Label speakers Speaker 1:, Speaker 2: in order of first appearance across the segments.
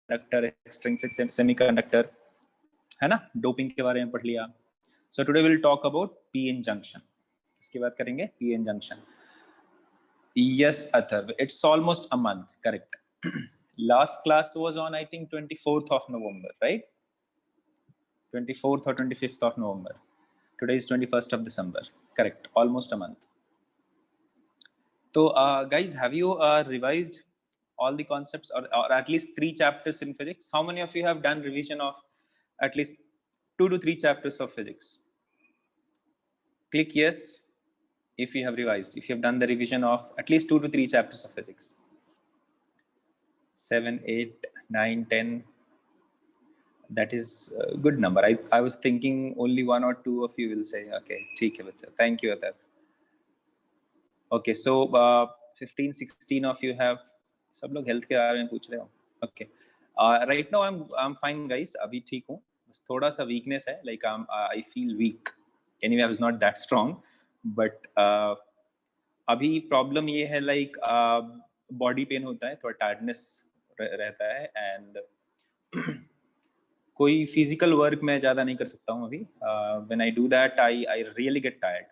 Speaker 1: Conductor, extrinsic semiconductor, है ना, doping के बारे में पढ़ लिया. So today will talk about PN junction. इसकी बात करेंगे, PN junction. Yes Atharva, it's almost a month, correct. Last class was on, I think, 24th of November, right? 24th or 25th of November. Today is 21st of December. Correct. Almost a month. So, guys, have you revised all the concepts or at least 3 chapters in physics? How many of you have done revision of at least 2 to 3 chapters of physics? Click yes if you have revised, if you have done the revision of at least 2 to 3 chapters of physics. 7, 8, 9, 10. That is a good number. I was thinking only 1 or 2 of you will say, okay, ठीक है बच्चा. Thank you, Atar. Okay, so 15, 16 of you have. सब लोग health के बारे में पूछ रहे हो. Okay. Right now I'm fine, guys. अभी ठीक हूँ. बस थोड़ा सा weakness है. Like I feel weak. Anyway, I was not that strong, but अभी problem ये है, like body pain होता है, थोड़ा tiredness रहता है, and कोई फिजिकल वर्क मैं ज़्यादा नहीं कर सकता हूँ अभी. When I do that I really get tired,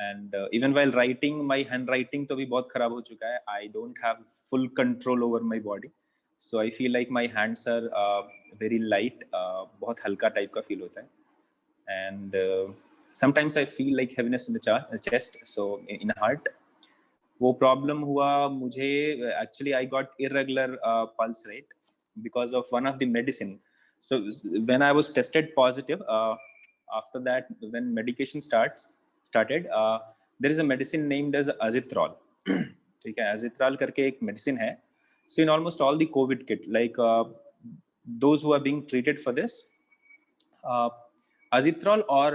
Speaker 1: and even while writing, my handwriting तो भी बहुत खराब हो चुका है. I don't have full control over my body, so I feel like my hands are very light. बहुत हल्का type का फील होता है, and sometimes I feel like heaviness in the chest, so in heart. वो problem हुआ मुझे. Actually I got irregular pulse rate because of one of the medicine. So when I was tested positive, after that, when medication started, there is a medicine named as Azitrol. ठीक है, Azitrol करके एक medicine है. So in almost all the COVID kit, like those who are being treated for this, Azitrol or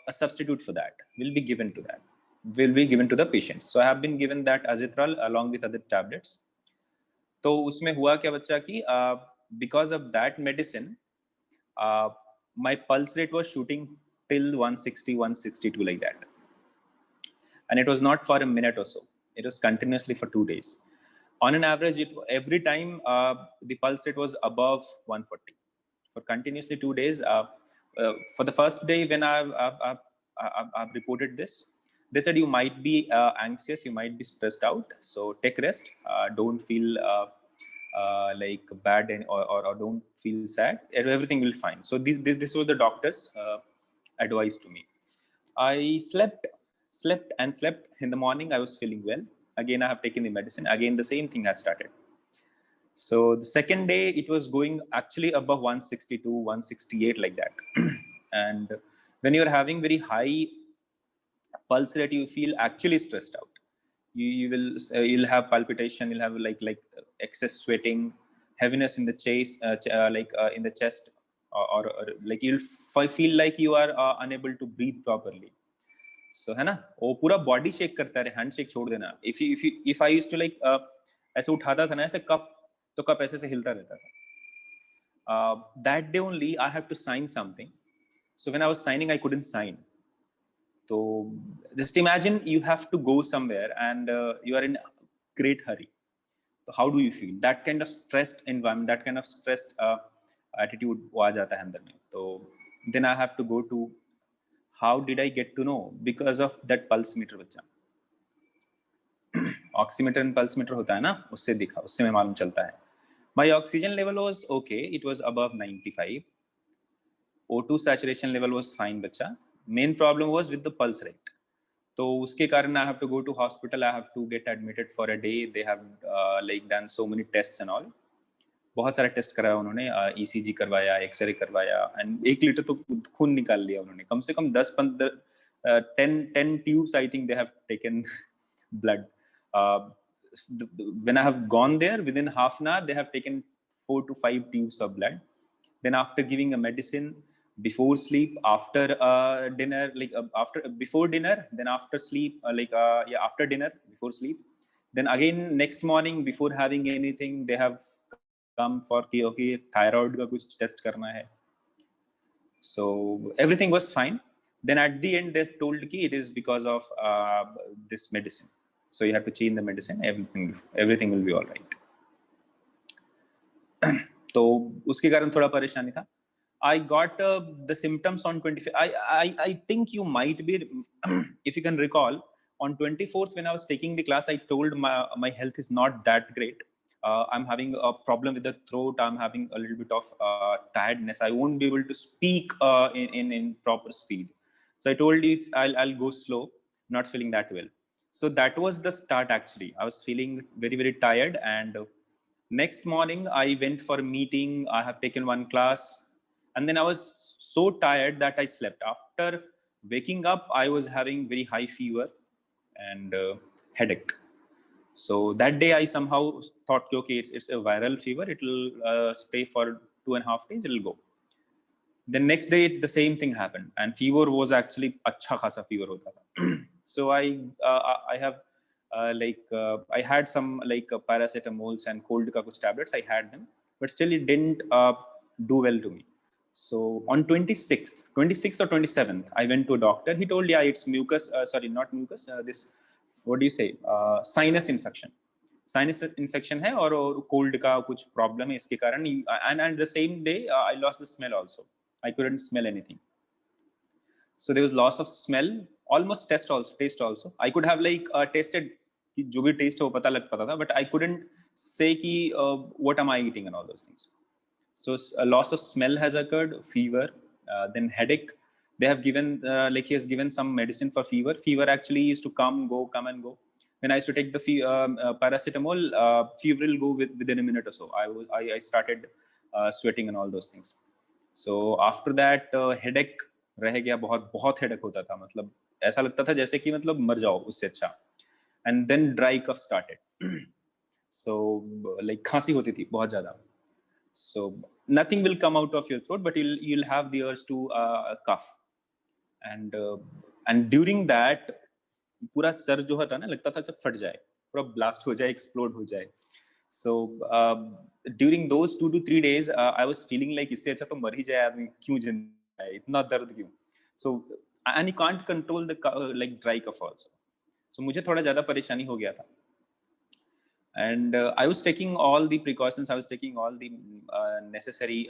Speaker 1: a substitute for that will be given to the patients. So I have been given that Azitrol along with other tablets. तो उसमें हुआ क्या बच्चा कि because of that medicine, my pulse rate was shooting till 160, 162 like that, and it was not for a minute or so. It was continuously for 2 days. On an average, every time the pulse rate was above 140 for continuously 2 days. For the first day when I've reported this, they said you might be anxious, you might be stressed out, so take rest, don't feel like bad or don't feel sad, everything will be fine. So this was the doctor's advice to me. I slept. In the morning I was feeling well. Again I have taken the medicine, again the same thing has started. So the second day it was going actually above 162, 168 like that. And when you're having very high pulse rate, you feel actually stressed out. You'll have palpitation, you'll have like excess sweating, heaviness in the chest, in the chest, or like you'll feel like you are unable to breathe properly. So है ना, वो पूरा body shake करता है. Hand shake छोड़ देना. if I used to like ऐसे उठाता था ना ऐसे कप, तो कप ऐसे से हिलता रहता था. That day only I have to sign something. So when I was signing, I couldn't sign. So just imagine you have to go somewhere and you are in a great hurry. So how do you feel? That kind of stressed environment, that kind of stressed attitude वो आ जाता है अंदर में. तो then I have to go to, how did I get to know? Because of that pulse meter बच्चा. Oximeter and pulse meter होता है ना, उससे दिखा, उससे मैं मालूम चलता है. My oxygen level was okay, it was above 95. O2 saturation level was fine बच्चा. Main problem was with the pulse rate. तो उसके कारण I have to go to hospital, I have to get admitted for a day. They have like done so many tests and all. बहुत सारे test कराया उन्होंने, ECG करवाया, x ray करवाया, and 1 litre तो खून निकाल लिया उन्होंने. कम से कम 10 tubes I think they have taken blood. When I have gone there, within half an hour they have taken 4 to 5 tubes of blood. Then after giving a medicine, before sleep, after dinner, like before dinner, then after sleep, after dinner, before sleep, then again next morning before having anything, they have come for कि okay thyroid का कुछ test करना है. So everything was fine. Then at the end they told कि it is because of this medicine, so you have to change the medicine. Everything will be all right. तो उसके कारण थोड़ा परेशानी था. I got the symptoms on 25th. I think you might be, if you can recall, on 24th when I was taking the class, I told my health is not that great. I'm having a problem with the throat. I'm having a little bit of tiredness. I won't be able to speak in proper speed. So I told you I'll go slow, not feeling that well. So that was the start actually. I was feeling very, very tired, and next morning I went for a meeting. I have taken one class, and then I was so tired that I slept. After waking up, I was having very high fever and headache. So that day I somehow thought, okay, it's a viral fever, it will stay for 2.5 days, it will go. The next day the same thing happened, and fever was actually अच्छा खासा fever होता था. So I have I had some paracetamols and cold का कुछ tablets, I had them, but still it didn't do well to me. So on 26th or 27th, I went to a doctor. He told, yeah, it's mucus, sorry, not mucus, this, what do you say, sinus infection. Sinus infection है और cold का कुछ problem है इसके कारण. And the same day I lost the smell also. I couldn't smell anything. So there was loss of smell, almost taste also. I could have tasted कि जो भी taste है वो पता लग पाता था, but I couldn't say कि what am I eating and all those things. So a loss of smell has occurred, fever, then headache. They have given he has given some medicine for fever. Fever actually used to come and go. When I used to take the paracetamol, fever will go within a minute or so. I started sweating and all those things. So after that headache रह गया. बहुत headache होता था, मतलब ऐसा लगता था जैसे कि मतलब मर जाओ उससे अच्छा. And then dry cough started. So खांसी होती थी बहुत ज़्यादा. So nothing will come out of your throat, but you'll have the urge to cough. And during that पूरा सर जो होता ना लगता था सब फट जाए, पूरा blast हो जाए, explode हो जाए. So during those 2 to 3 days, I was feeling like इससे अच्छा तो मर ही जाए आदमी, क्यों जिंदा है, इतना दर्द क्यों. So and you can't control the dry cough also. So मुझे थोड़ा ज़्यादा परेशानी हो गया था. And I was taking all the precautions. I was taking all the necessary,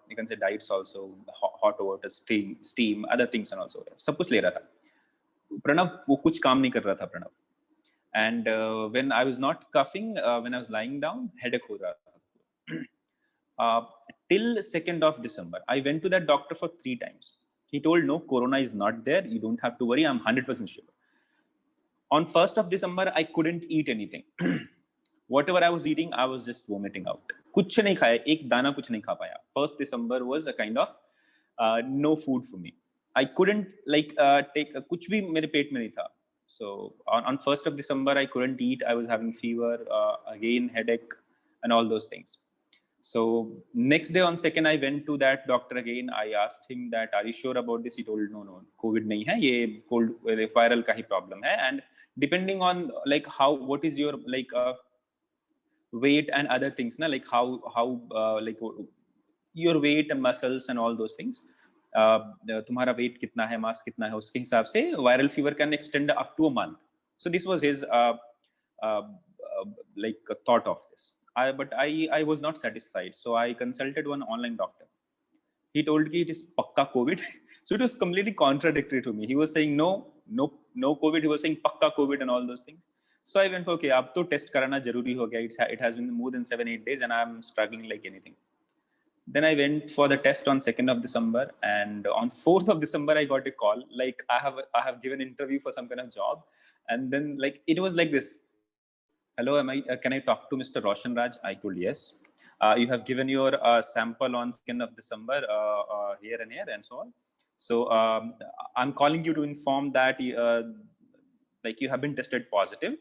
Speaker 1: you can say, diets also, hot water, steam, other things and also. सब कुछ ले रहा था. प्रणव वो कुछ काम नहीं कर रहा था Pranav. And when I was not coughing, when I was lying down, headache हो रहा था. Till 2nd of December, I went to that doctor for 3 times. He told, no, corona is not there. You don't have to worry. I'm 100% sure. On 1st of December, I couldn't eat anything. Whatever I was eating, I was just vomiting out. कुछ नहीं खाया, एक दाना कुछ नहीं खा पाया. 1st December was a kind of no food for me. I couldn't take कुछ भी मेरे पेट में नहीं था. So on 1st of December, I couldn't eat. I was having fever, again headache, and all those things. So next day on 2nd, I went to that doctor again. I asked him that, are you sure about this? He told, no, COVID नहीं है, ये cold viral का ही problem है. And depending on what is your weight and other things, na, your weight and muscles and all those things. तुम्हारा weight कितना है, mass कितना है, उसके हिसाब से viral fever can extend up to a month. So this was his thought of this. But I was not satisfied, so I consulted one online doctor. He told me it is pakka COVID. So it was completely contradictory to me. He was saying no COVID. He was saying pakka COVID and all those things. So I went, okay, ab to test karana jaruri ho gaya. It has been more than 7-8 days and I'm struggling like anything. Then I went for the test on 2nd of December, and on 4th of December I got a call like I have given an interview for some kind of job, and then it was like this. Hello, can I talk to Mr. Roshan Raj? I told yes. You have given your sample on 2nd of December here and here and so on. So I'm calling you to inform that you have been tested positive.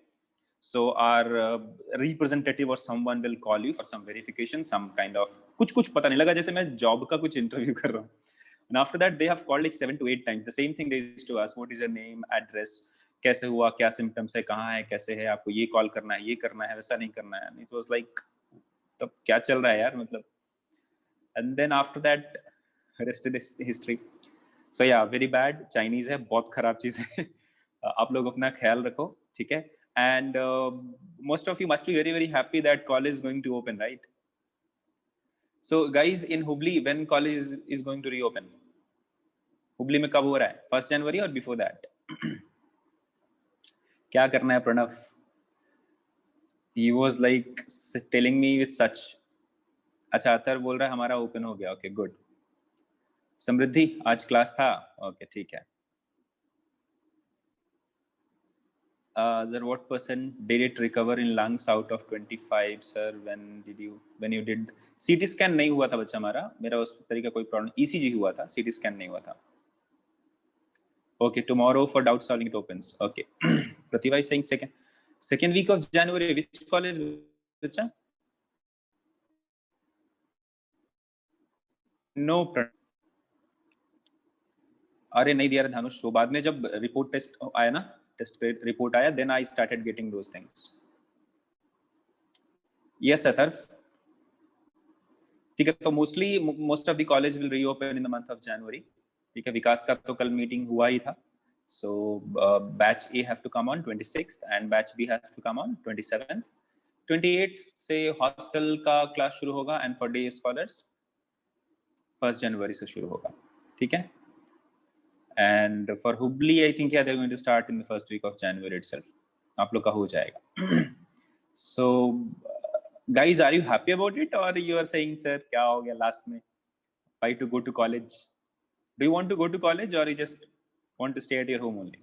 Speaker 1: So our representative or someone will call you for some verification, some kind of कुछ पता नहीं लगा जैसे मैं job का कुछ interview कर रहा हूँ. And after that they have called like 7 to 8 times. The same thing they used to ask, what is your name, address, कैसे हुआ, क्या symptoms है, कहाँ है, कैसे है, आपको ये call करना है, ये करना है, वैसा नहीं करना है. And it was like, तब क्या चल रहा है यार मतलब. And then after that, rest is history. So yeah, very bad. Chinese है, बहुत खराब चीज़ है. आप लोग अपना ख्याल रखो, ठीक है? And most of you must be very, very happy that college is going to open, right? So guys, in Hubli, when college is going to reopen? Hubli में कब हो रहा है? 1 जनवरी और बिफोर दैट? क्या करना है Pranav? He was like telling me with such. अच्छा, अतर बोल रहा है हमारा ओपन हो गया. Okay, good. समृद्धि, आज क्लास था? ओके, ठीक है. Sir, what percent did it recover in lungs out of 25, sir? When you did CT scan नहीं हुआ था बच्चा हमारा, मेरा उस तरीका कोई प्रॉब्लम, ECG हुआ था, CT scan नहीं हुआ था. Okay, tomorrow for doubt solving it opens. Okay. Pratibha is saying second week of January. Which college, बच्चा? No. अरे नहीं दिया धानुष, वो बाद में जब रिपोर्ट टेस्ट आया ना, टेस्ट रिपोर्ट आया, then I started getting those things. Yes, Athar. ठीक है, तो most of the college will reopen in the month of January. ठीक है, विकास का तो कल मीटिंग हुआ ही था. So batch A have to come on 26th and batch B have to come on 27th. 28th से हॉस्टल का क्लास शुरू होगा and for day scholars 1st January से शुरू होगा. ठीक है. And for Hubli, I think they're going to start in the first week of January itself. आप लोग का हो जाएगा. So guys, are you happy about it or you are saying sir क्या हो गया last में? Why to go to college? Do you want to go to college or you just want to stay at your home only?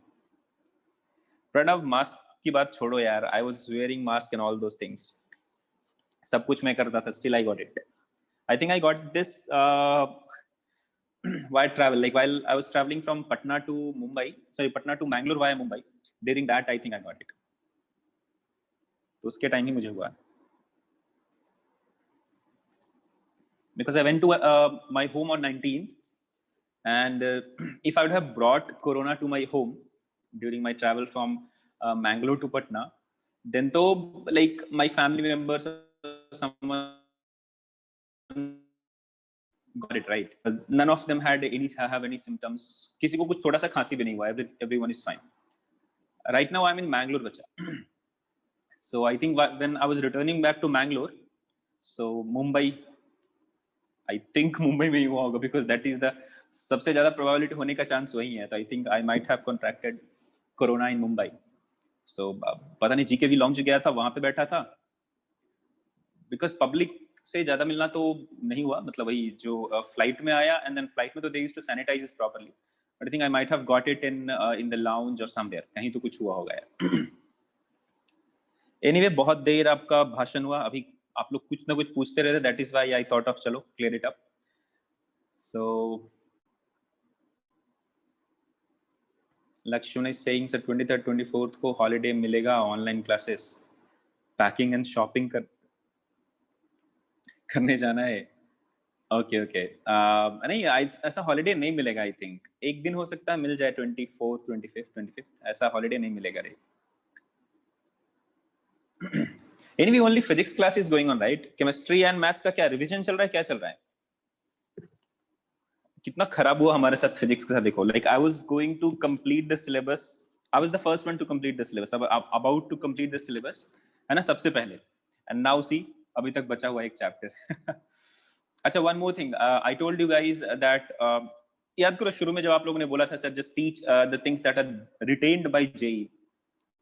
Speaker 1: Pranav, mask की बात छोड़ो यार. I was wearing mask and all those things. सब कुछ मैं करता था. Still I got it. I think I got this while travel, like while I was traveling from Patna to Mangalore via Mumbai. During that, I think I got it. तो उसके time ही मुझे हुआ. Because I went to my home on 19th, and if I would have brought Corona to my home during my travel from Mangalore to Patna, then तो like my family members or someone got it, right? None of them have any symptoms. किसी को कुछ थोड़ा सा खांसी भी नहीं हुआ. Everyone is fine. Right now I'm in Mangalore, बच्चा. So I think when I was returning back to Mangalore, so Mumbai, I think Mumbai में ही हुआ होगा because that is the सबसे ज़्यादा probability होने का chance वही है. तो I think I might have contracted Corona in Mumbai. So पता नहीं GKV लॉन्च गया था, वहाँ पे बैठा था. Because public से ज़्यादा मिलना तो नहीं हुआ, मतलब वही जो फ्लाइट में आया and then फ्लाइट में तो they used to sanitize it properly. But I think I might have got it in the lounge or somewhere. कहीं तो कुछ हुआ होगा यार. Anyway, बहुत देर आपका भाषण हुआ. अभी आप लोग कुछ ना कुछ पूछते रहते. That is why I thought of चलो clear it up. So Lakshman is saying sir 23rd 24th को holiday मिलेगा, online classes, packing and shopping करने जाना है. ओके नहीं ऐसा हॉलिडे नहीं मिलेगा. आई थिंक एक दिन हो सकता है मिल जाए 24th 25th 25th. ऐसा हॉलिडे नहीं मिलेगा रे. Anyway only physics class is going on, right? Chemistry and maths का क्या रिवीजन चल रहा है, क्या चल रहा है? कितना खराब हुआ हमारे साथ फिजिक्स के साथ. देखो, like I was going to complete the syllabus. I was the first one to complete the syllabus. About to complete the syllabus, है ना, सबसे पहले. एंड नाउ सी, अभी तक बचा हुआ एक चैप्टर. अच्छा, one more thing. I told you guys that, याद करो शुरू में जब आप लोगों ने बोला था sir just teach the things that are retained by JEE,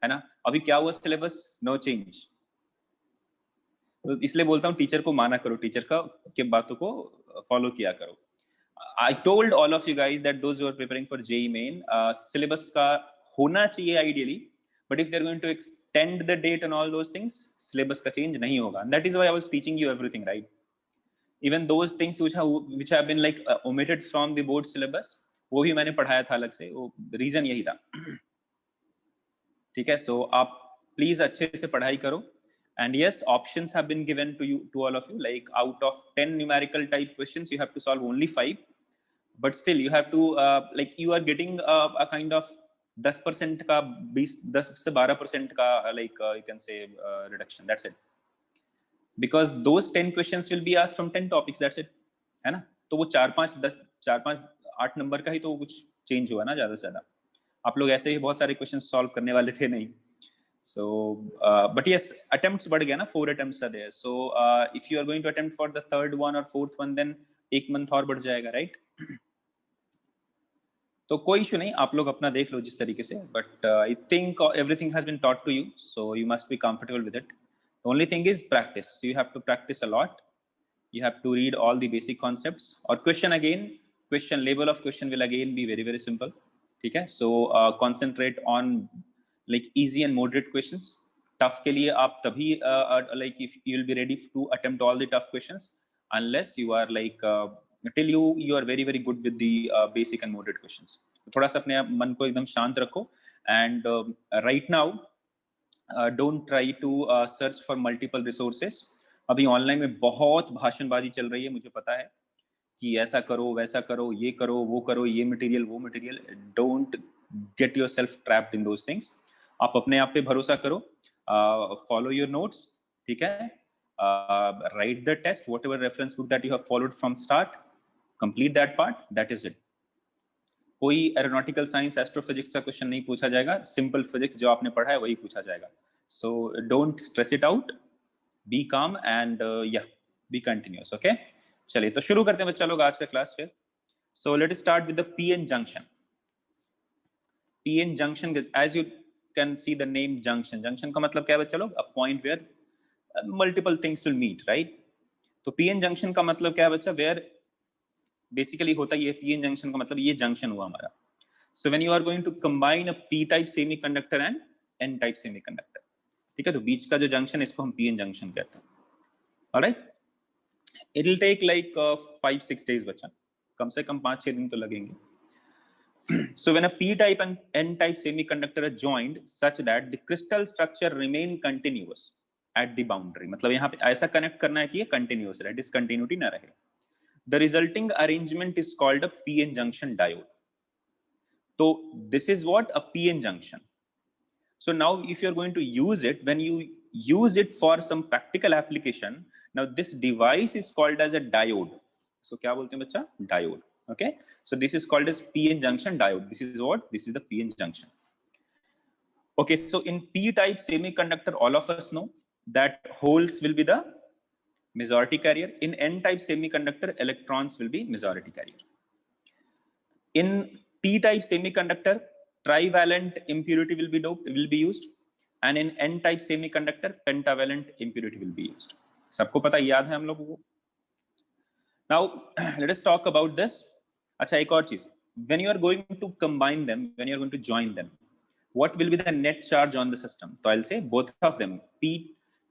Speaker 1: है ना? अभी क्या हुआ सिलेबस? No change. तो इसलिए बोलता हूँ टीचर को माना करो, टीचर का के बातों को फॉलो किया करो. I told all of you guys that those who are preparing for JEE main, syllabus का होना चाहिए ideally, but if they're going to extend the date and all those things, syllabus का change नहीं होगा. And that is why I was teaching you everything, right? Even those things which have been like omitted from the board syllabus, वो भी मैंने पढ़ाया था अलग से. वो reason यही था. ठीक है, so आप please अच्छे से पढ़ाई करो. And yes, options have been given to you, to all of you. Like out of 10 numerical type questions, you have to solve only 5. But still you have to like you are getting a kind of 10% का 10 से 12% का like you can say reduction. That's it. Because those 10 questions will be asked from 10 topics. That's it. है ना? तो वो 4-5 number का ही तो कुछ चेंज हुआ ना, ज़्यादा से ज़्यादा. आप लोग ऐसे ही बहुत सारे क्वेश्चन सॉल्व करने वाले थे नहीं. So but yes, attempts बढ़ गया ना, 4 attempts are there. So if you are going to attempt for the third one or fourth one, then 1 month और बढ़ जाएगा, right? तो कोई इशू नहीं, आप लोग अपना देख लो जिस तरीके से, but I think everything has been taught to you, so you must be comfortable with it. The only thing is practice. So you have to practice a lot. You have to read all the basic concepts. Or question again, question level of question will again be very very simple. ठीक है? So concentrate on like easy and moderate questions. Tough के लिए आप तभी like if you will be ready to attempt all the tough questions, unless you are like till you are very very good with the basic and moderate questions. तो थोड़ा सा अपने मन को एकदम शांत रखो. And right now don't try to search for multiple resources. अभी ऑनलाइन में बहुत भाषणबाजी चल रही है, मुझे पता है कि ऐसा करो वैसा करो, ये करो वो करो, ये मटेरियल वो material. Don't get yourself trapped in those things. आप अपने आप पे भरोसा करो, फॉलो योर नोट्स, ठीक है, write the test, whatever reference book that you have followed from start, complete that part, that is it. कोई एरोनॉटिकल साइंस एस्ट्रोफिजिक्स का क्वेश्चन नहीं पूछा जाएगा, सिंपल फिजिक्स जो आपने पढ़ा है वही पूछा जाएगा. So don't stress it out, be calm and या बी कंटिन्यूअस. ओके, चलिए तो शुरू करते हैं बच्चा लोग आज का क्लास फिर. So let start with the PN junction. PN junction, as you can see the name junction. Junction का मतलब क्या है बच्चा लोग? A point where multiple things will meet, right? तो पीएन जंक्शन का मतलब क्या है बच्चा? वेयर बेसिकली होता है ये पीएन जंक्शन का मतलब ये जंक्शन हुआ हमारा. So when you are going to combine a P type semiconductor and N type semiconductor, ठीक है, तो बीच का जो जंक्शन इसको हम पीएन जंक्शन कहते हैं. Alright, it will take like 5-6 days बच्चा, कम से कम 5-6 दिन तो लगेंगे. So when a p type and n type semiconductor are joined such that the crystal structure remain continuous at the boundary, मतलब यहाँ पे ऐसा कनेक्ट करना है कि ये कंटिन्यूअस रहे, डिसकंटिन्यूटी ना रहे. The resulting arrangement is called a PN junction diode. So this is what a PN junction. So now if you're going to use it, when you use it for some practical application, now this device is called as a diode. So क्या बोलते हैं बच्चा? Diode. Okay, so this is called as PN junction diode. This is what? This is the PN junction. Okay, so in P type semiconductor, all of us know that holes will be the majority carrier. In n type semiconductor, electrons will be majority carrier. In p type semiconductor, trivalent impurity will be used, and in n type semiconductor, pentavalent impurity will be used. सबको पता, याद है हम लोगों को? Now let us talk about this. अच्छा, एक और चीज, when you are going to combine them, when you are going to join them, what will be the net charge on the system? So I'll say both of them. P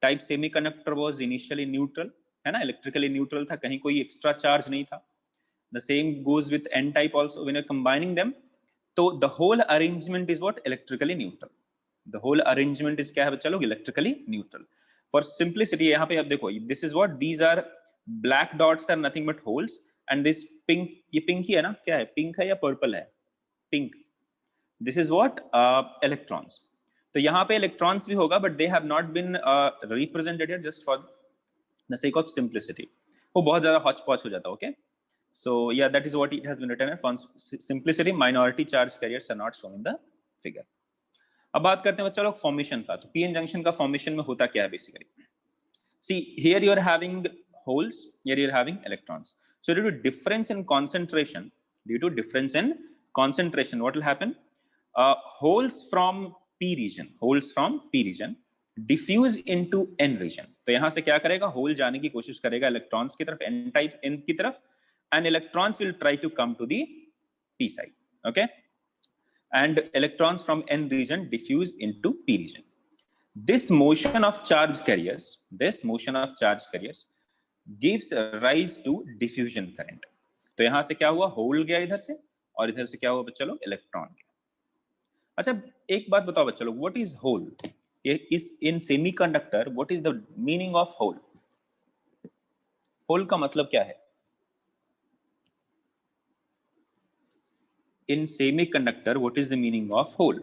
Speaker 1: type semiconductor was initially neutral, है ना, electrically neutral था, कहीं कोई extra charge नहीं था. The same goes with n type also. When you're combining them, so the whole arrangement is what? Electrically neutral. The whole arrangement is क्या है बच्चा लोग? Electrically neutral. For simplicity, यहाँ पे आप देखो, this is what? These are black dots are nothing but holes, and this pink, ये pink ही है ना, क्या है? Pink है या purple है? Pink. This is what? Electrons. तो यहाँ पे electrons भी होगा, but they have not been represented here just for the sake of simplicity. वो बहुत ज़्यादा hodgepodge हो जाता है, okay? So yeah, that is what it has been written. For simplicity, minority charge carriers are not shown in the figure. अब बात करते हैं बच्चा लोग फॉर्मेशन का. तो पीएन जंक्शन का फॉर्मेशन में होता क्या है basically? See, here you are having holes, here you are having electrons. So due to difference in concentration, what will happen? Holes from p region diffuse into n region. तो यहाँ से क्या करेगा? होल जाने की कोशिश करेगा इलेक्ट्रॉन्स की तरफ, n टाइप n की तरफ, and electrons will try to come to the p side. Okay, and electrons from n region diffuse into p region. This motion of charge carriers gives rise to diffusion current. तो यहां से क्या हुआ? Whole गया इधर से, और इधर से क्या हुआ बच्चा लोग? इलेक्ट्रॉन गया. अच्छा, एक बात बताओ बच्चा लोग, what is hole? Is in semiconductor, what is the meaning of hole? Hole का मतलब क्या है? In semiconductor, what is the meaning of hole?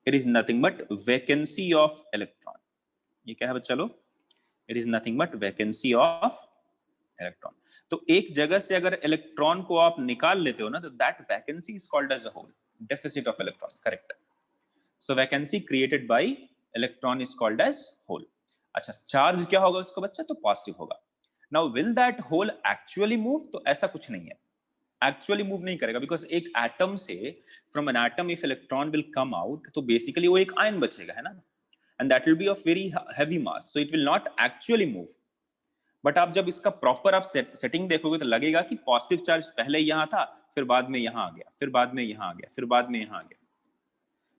Speaker 1: It is nothing but vacancy of electron. ये क्या है बच्चा लोग? It is nothing but vacancy of electron. तो एक जगह से अगर इलेक्ट्रॉन को आप निकाल लेते हो ना, तो that vacancy is called as a hole. Deficit of electron, correct. So vacancy created by electron is called as hole. अच्छा, चार्ज क्या होगा उसका बच्चा? तो पॉजिटिव होगा. Now will that hole actually move? तो ऐसा कुछ नहीं है, एक्चुअली मूव नहीं करेगा, बिकॉज एक एटम से, from an atom if electron will come out, तो बेसिकली वो एक आयन बचेगा, है ना, and that will B of very heavy mass, so it will not actually move. But आप जब इसका प्रॉपर आप सेटिंग देखोगे तो लगेगा कि पॉजिटिव चार्ज पहले यहाँ था, फिर बाद में यहाँ आ गया, फिर बाद में यहाँ आ गया, फिर बाद में यहाँ आ गया.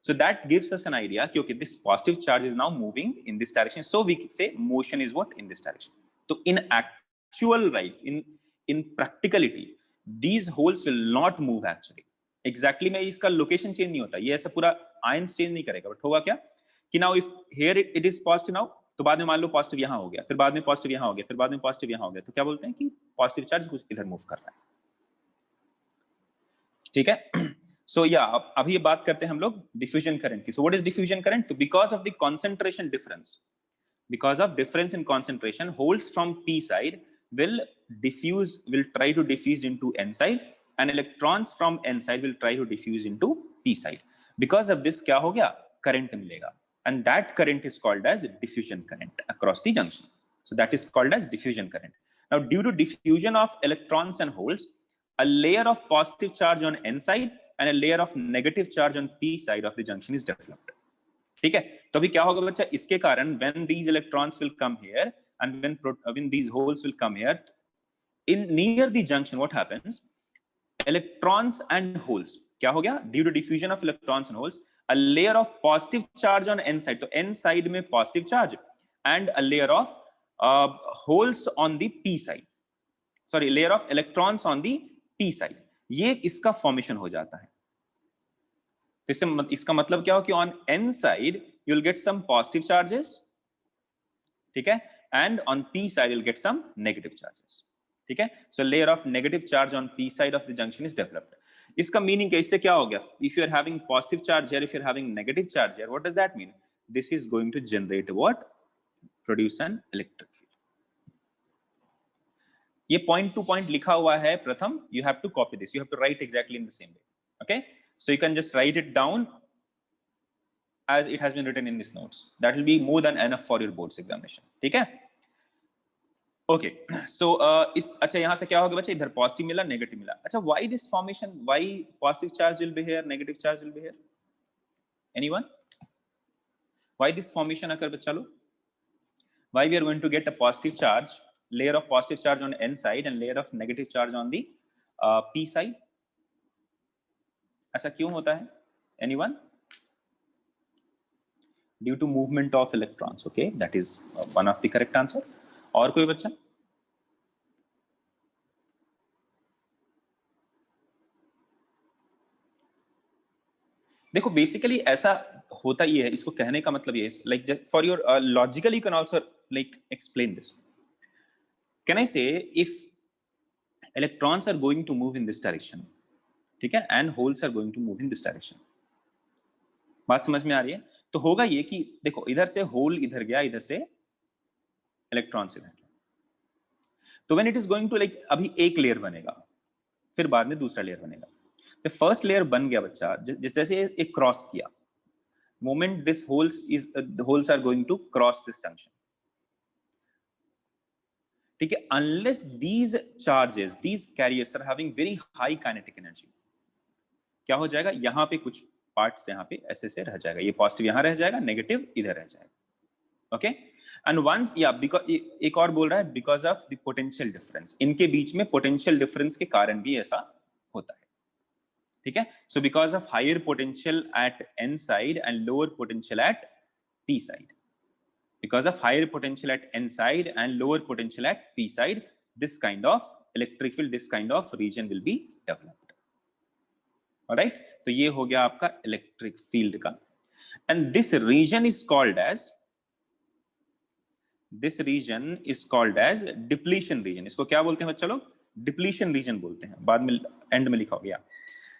Speaker 1: So that gives us an idea कि okay, this positive charge is now moving in this direction. So we can say motion is what? In this direction. So in actual life, in practicality, these holes will not move actually. Exactly में इसका location change नहीं होता. ये ऐसा पूरा ions change नहीं करेगा. But होगा क्या? कि now if here it is positive now, तो बाद में मान लो positive यहाँ हो गया, फिर बाद में positive यहाँ हो गया, फिर बाद में positive यहाँ हो गया. तो क्या बोलते हैं कि positive charge कुछ इधर move कर रहा है. ठीक है? So yeah, अभी ये बात करते हैं हम लोग diffusion current की. So what is diffusion current? So because of the concentration difference, because of difference in concentration, holes from p side will try to diffuse into n side, and electrons from n side will try to diffuse into p side. Because of this क्या हो गया? Current मिलेगा, and that current is called as diffusion current across the junction. So that is called as diffusion current. Now due to diffusion of electrons and holes, a layer of positive charge on n side and a layer of negative charge on p side of the junction is developed. ठीक है, तो अभी क्या होगा बच्चा? इसके कारण when these electrons will come here and when these holes will come here, in near the junction what happens? Electrons and holes क्या हो गया? Due to diffusion of electrons and holes, a layer of positive charge on n side, तो n side में positive charge, and a layer of holes on the p side, sorry, layer of electrons on the p side, ये इसका formation हो जाता है. तो इसका मतलब क्या हो कि on n side you will get some positive charges, ठीक है, and on p side you will get some negative charges. ठीक है, so layer of negative charge on p side of the junction is developed. इसका meaning क्या? इससे क्या हो गया? If you are having positive charge here, if you are having negative charge here, what does that mean? This is going to generate what? Produce an electric field. ये point to point लिखा हुआ है प्रथम. You have to copy this, you have to write exactly in the same way. Okay, so you can just write it down as it has been written in these notes. That will be more than enough for your boards examination. ठीक है? Okay, so इस अच्छा यहाँ से क्या होगा बच्चे? इधर पॉजिटिव मिला, नेगेटिव मिला. अच्छा, why this formation? Why positive charge will be here, negative charge will be here? Anyone? Why this formation occur बच्चा लोग? Why we are going to get a positive charge, layer of positive charge on n side and layer of negative charge on the p side? ऐसा क्यों होता है? Anyone? Due to movement of electrons. Okay, that is one of the correct answer. और कोई बच्चा? देखो basically ऐसा होता ही है. इसको कहने का मतलब ये है, like for your logically you can also like explain this. Can I say if electrons are going to move in this direction, ठीक है, and holes are going to move in this direction, बात समझ में आ रही है? तो होगा ये कि देखो इधर से होल इधर गया, इधर से इलेक्ट्रॉन्स इधर गया, तो when it is going to like, अभी एक लेयर बनेगा, फिर बाद में दूसरा लेयर बनेगा. तो फर्स्ट लेयर बन गया बच्चा, जैसे एक क्रॉस किया, moment this holes are going to cross this junction. ठीक है, unless these charges, these carriers are having very high kinetic energy, क्या हो जाएगा? यहाँ पे कुछ पार्ट्स यहाँ पे ऐसे रह जाएगा, ये पॉजिटिव यहाँ रह जाएगा, नेगेटिव इधर रह जाएगा. ओके, एंड वंस या बिकॉज एक और बोल रहा है because of the potential difference, इनके बीच में पोटेंशियल डिफरेंस के कारण भी ऐसा होता है. ठीक है, so because of higher potential at N side and lower potential at P side, because of higher potential at n side and lower potential at p side, this kind of electric field, this kind of region will be developed. All right, तो ये हो गया आपका electric field का. and this region is called as depletion region. इसको क्या बोलते हैं बच्चा लोग? डिप्लीशन रीजन बोलते हैं, बाद में एंड में लिखा हो गया.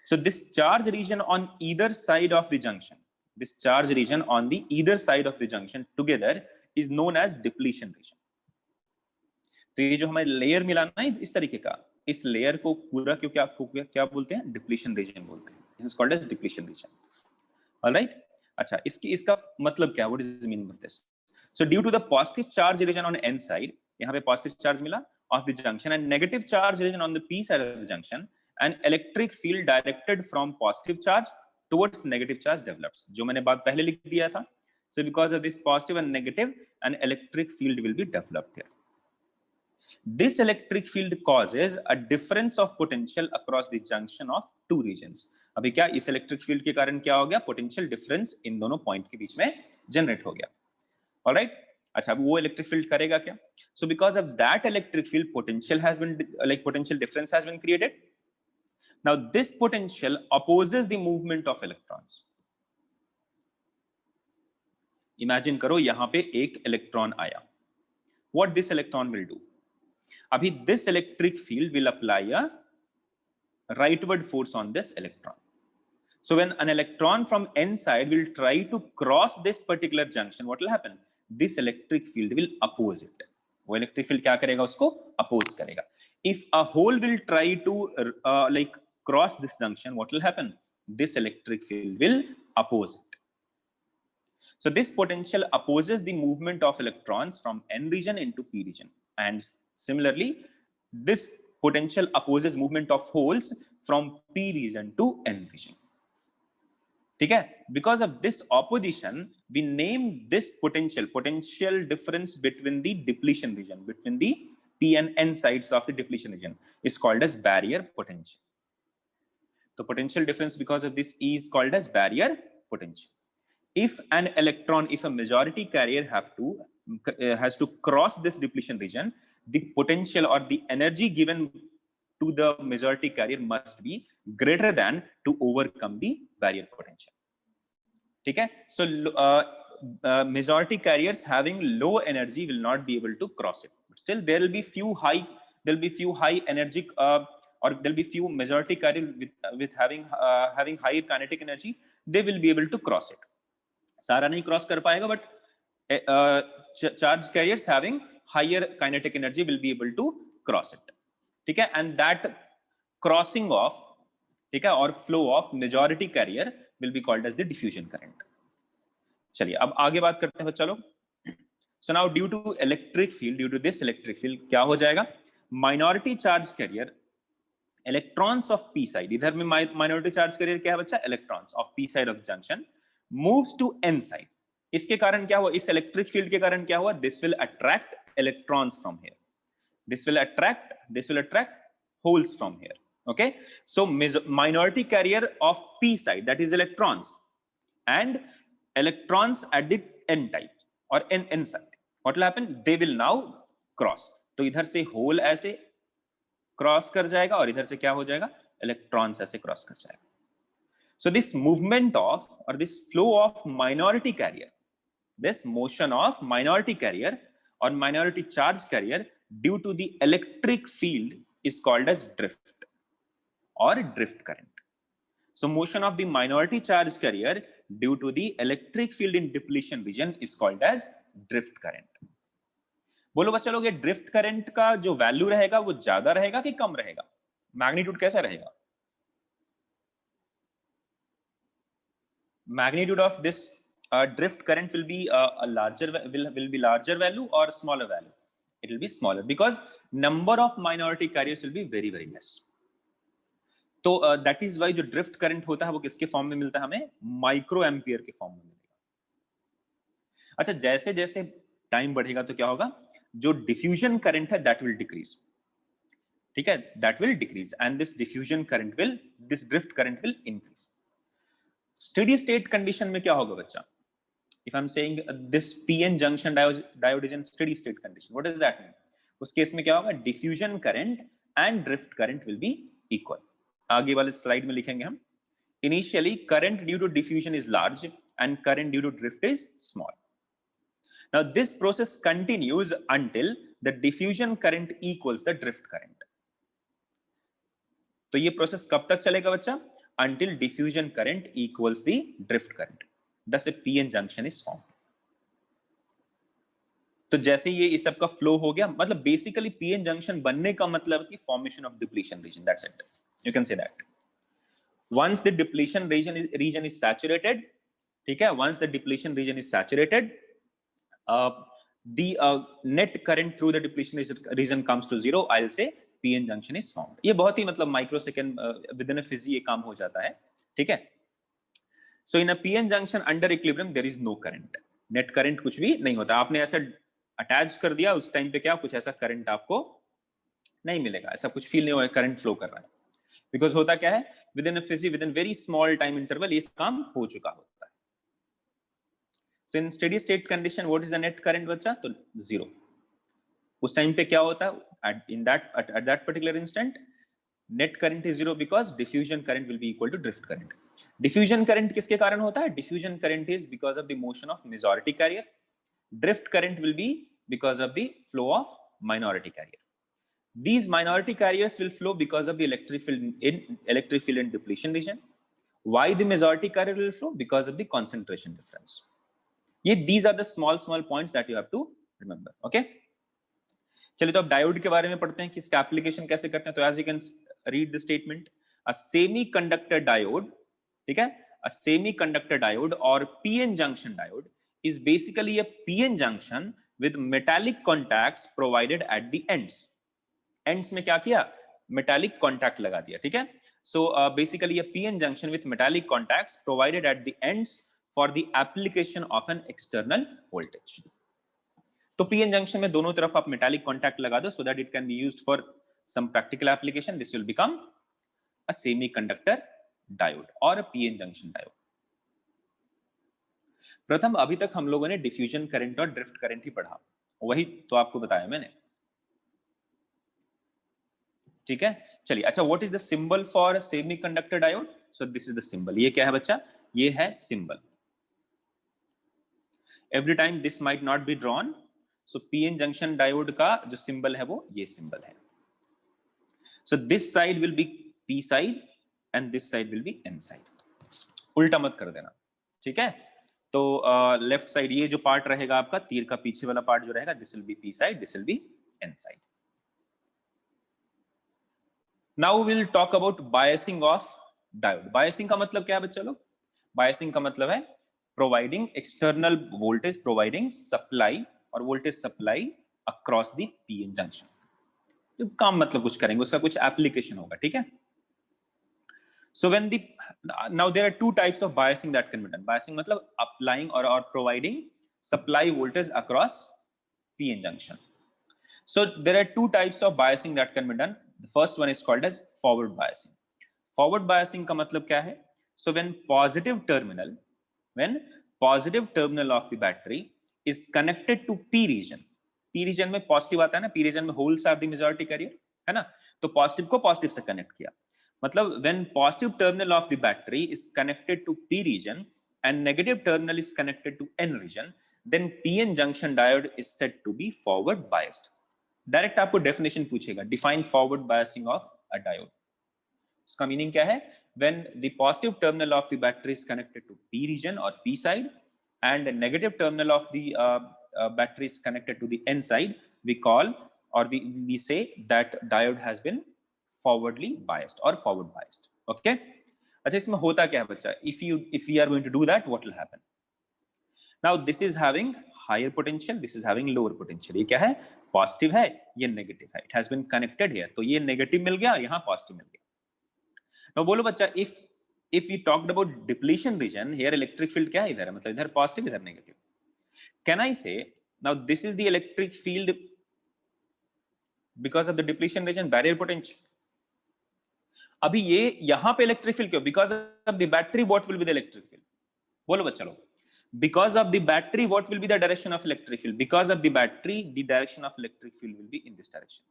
Speaker 1: so this charge region on either side of the junction, this charge region on the either side of the junction together is known as depletion region. तो ये जो हमारे लेयर मिला ना इस तरीके का, इस लेयर को पूरा क्यों क्या बोलते हैं? डिप्लीशन रीजन बोलते हैं. This is called as depletion region. Alright, अच्छा, इसका मतलब क्या, what is the meaning of this? So due to the positive charge region on N side, यहाँ पे पॉजिटिव चार्ज मिला of the junction, and negative charge region on the P side of the junction, and electric field directed from positive charge towards negative charge develops, जो मैंने बात पहले लिख दिया था. So because of this positive and negative, an electric field will be developed here. This electric field causes a difference of potential across the junction of two regions. अभी क्या इस इलेक्ट्रिक फील्ड के कारण क्या हो गया, पोटेंशियल डिफरेंस इन दोनों point के बीच में जनरेट हो गया. ऑलराइट, अच्छा, अब वो इलेक्ट्रिक फील्ड करेगा क्या? So because of that electric field, potential has been, like potential difference has been created. Now this potential opposes the movement of electrons. Imagine करो यहां पे एक इलेक्ट्रॉन आया. What this electron will do? अभी this electric field will apply a rightward force on this electron. So when an electron from n side will try to cross this particular junction, what will happen? This electric field will oppose it. वो electric field क्या करेगा? उसको oppose करेगा. If a hole will try to like cross this junction, what will happen? This electric field will oppose it. So this potential opposes the movement of electrons from n region into p region, and similarly this potential opposes movement of holes from p region to n region. ठीक है? Because of this opposition, we name this potential difference between the depletion region, between the p and n sides of the depletion region, is called as barrier potential. The potential difference because of this is called as barrier potential. If an electron, if a majority carrier has to cross this depletion region, the potential or the energy given to the majority carrier must be greater than to overcome the barrier potential. ठीक है? So majority carriers having low energy will not be able to cross it. But still, there will be few high energy or there will be few majority carrier with having higher kinetic energy. They will be able to cross it. सारा नहीं cross कर पाएगा, but charge carriers having higher kinetic energy will be able to cross it. ठीक है? And that crossing of, ठीक है, और flow of majority carrier will be called as the diffusion current. चलिए अब आगे बात करते हैं बच्चा लोग. So now due to electric field, due to this electric field क्या हो जाएगा? Minority charge carrier electrons of P side, इधर में माइनॉरिटी चार्ज कैरियर क्या है बच्चा? Electrons of P side of junction moves to n side. इसके कारण क्या हुआ? इस इलेक्ट्रिक फील्ड के कारण क्या हुआ? This will attract electrons from here. This will attract holes from here. Okay? So minority carrier of p side, that is electrons, and electrons at the n type or n side, what will happen? They will now cross. तो इधर से whole ऐसे cross कर जाएगा और इधर से क्या हो जाएगा? इलेक्ट्रॉन्स ऐसे क्रॉस कर जाएगा. So this movement of, or this flow of minority carrier, this motion of minority carrier or minority charge carrier due to the electric field is called as drift or drift current. So motion of the minority charge carrier due to the electric field in depletion region is called as drift current. बोलो बच्चा लोग, ये drift current का जो value रहेगा वो ज्यादा रहेगा कि कम रहेगा? मैग्नीट्यूड कैसा रहेगा? Magnitude of this drift current will be will be larger value or smaller value? It will be smaller because number of minority carriers will be very less. तो that is why जो drift current होता है वो किसके form में मिलता है हमें? माइक्रो एम्पियर के फॉर्म में मिलेगा. अच्छा, जैसे जैसे टाइम बढ़ेगा तो क्या होगा? जो डिफ्यूजन करंट है दैट विल डिक्रीज. ठीक है? That will decrease and this drift current will increase. Steady state condition में क्या होगा बच्चा? If I am saying this PN junction diode is in steady state condition, what does that mean? उस case में क्या होगा? Diffusion current and drift current will be equal. आगे वाले स्लाइड में लिखेंगे हम. Initially current due to diffusion is large and current due to drift is small. Now this process continues until the diffusion current equals the drift current. तो ये process कब तक चलेगा बच्चा? Until diffusion current equals the drift current. Thus a PN junction is formed. तो जैसे ये इस सब का फ्लो हो गया, मतलब बेसिकली PN जंक्शन बनने का मतलब कि formation of depletion region. That's it. You can say that. Once the depletion region is saturated, ठीक है, once the depletion region is saturated, the net current through the depletion region comes to zero, I'll say PN junction is formed. ये बहुत ही मतलब microsecond within a physy ये काम हो जाता है, ठीक है. So in a PN junction under equilibrium there is no current, net current कुछ भी नहीं होता. आपने ऐसा अटैच कर दिया उस टाइम पे क्या कुछ ऐसा करंट आपको नहीं मिलेगा, ऐसा कुछ फील नहीं होगा करंट फ्लो कर रहा है. बिकॉज होता क्या है, विद इन फिजी within very small time interval ये काम हो चुका होता है. So in steady state condition what is the net current बच्चा, तो जीरो. उस टाइम पे क्या होता है, at that particular instant net current is zero because diffusion current will be equal to drift current. Diffusion current किसके कारण होता है, diffusion current is because of the motion of majority carrier. Drift current will be because of the flow of minority carrier. These minority carriers will flow because of the electric field in depletion region. Why the majority carrier will flow? Because of the concentration difference. These are the small points that you have to remember. Okay. चलिए तो अब diode के बारे में पढ़ते हैं कि इसका एप्लीकेशन कैसे करते हैं. तो as you can read the statement, a semiconductor diode, ठीक है, a semiconductor diode or PN junction diode is basically a PN junction with metallic contacts provided at the ends. Ends में क्या किया, metallic contact लगा दिया, ठीक है. So basically a PN junction with metallic contacts provided at the ends for the application of an external voltage. तो PN junction में दोनों तरफ आप मेटालिक कॉन्टैक्ट लगा दो, so that it can be used for some practical application. This will become a semiconductor diode और a PN junction diode. प्रथम अभी तक हम लोगों ने डिफ्यूजन करंट और ड्रिफ्ट करंट ही पढ़ा, वही तो आपको बताया मैंने, ठीक है. चलिए, अच्छा, what is the symbol for semiconductor diode? So this is the symbol. ये क्या है बच्चा, ये है symbol. Every time this might not be drawn. So PN junction diode का जो सिंबल है वो ये सिंबल है. So this side will be P side and this side will be N side. उल्टा मत कर देना, ठीक है. तो लेफ्ट साइड ये जो पार्ट रहेगा आपका तीर का पीछे वाला पार्ट जो रहेगा, this will be P side, this will be N side. Now will talk about biasing of diode. Biasing का मतलब क्या है बच्चा लोग? बायसिंग का मतलब है providing external voltage, providing supply और voltage supply across the PN junction. तो काम मतलब कुछ करेंगे, उसका कुछ एप्लीकेशन होगा, ठीक है. सो when the now there are two types of biasing that can be done. Biasing मतलब अप्लाइंग और providing supply voltage across PN junction. So there are two types of biasing that can be done. The first one is called as forward biasing. Forward biasing का मतलब क्या है? सो व्हेन positive terminal of the battery is connected to P region. P region में positive आता है ना, P region में holes are the majority carrier, है ना. तो पॉजिटिव को पॉजिटिव से कनेक्ट किया, मतलब when positive terminal of the battery is connected to P region and negative terminal is connected to N region, then PN junction diode is said to be forward biased. Direct आपको definition पूछेगा, define forward biasing of a diode. इसका meaning क्या है? when the positive terminal of the battery is connected to P region or P side and the negative terminal of the battery is connected to the N side, we call or we say that diode has been forwardly biased or forward biased. Okay. अच्छा, इसमें होता क्या है बच्चा? if we are going to do that, what will happen? Now this is having higher potential, this is having lower potential. ये क्या है? Positive है, ये नेगेटिव है. It has been connected here. तो ये नेगेटिव मिल गया, यहाँ पॉजिटिव मिल गया. Now बोलो बच्चा, if we talked about depletion region, here electric field क्या है? इधर है, मतलब इधर पॉजिटिव इधर negative. Can I say now this is the electric field because of the depletion region, barrier potential. अभी ये यहाँ पे इलेक्ट्रिक फील्ड क्यों? Because of the battery, what will be the electric field? बोलो बच्चा लोग. Because of the battery, what will be the direction of electric field? Because of the battery, the direction of electric field will be in this direction.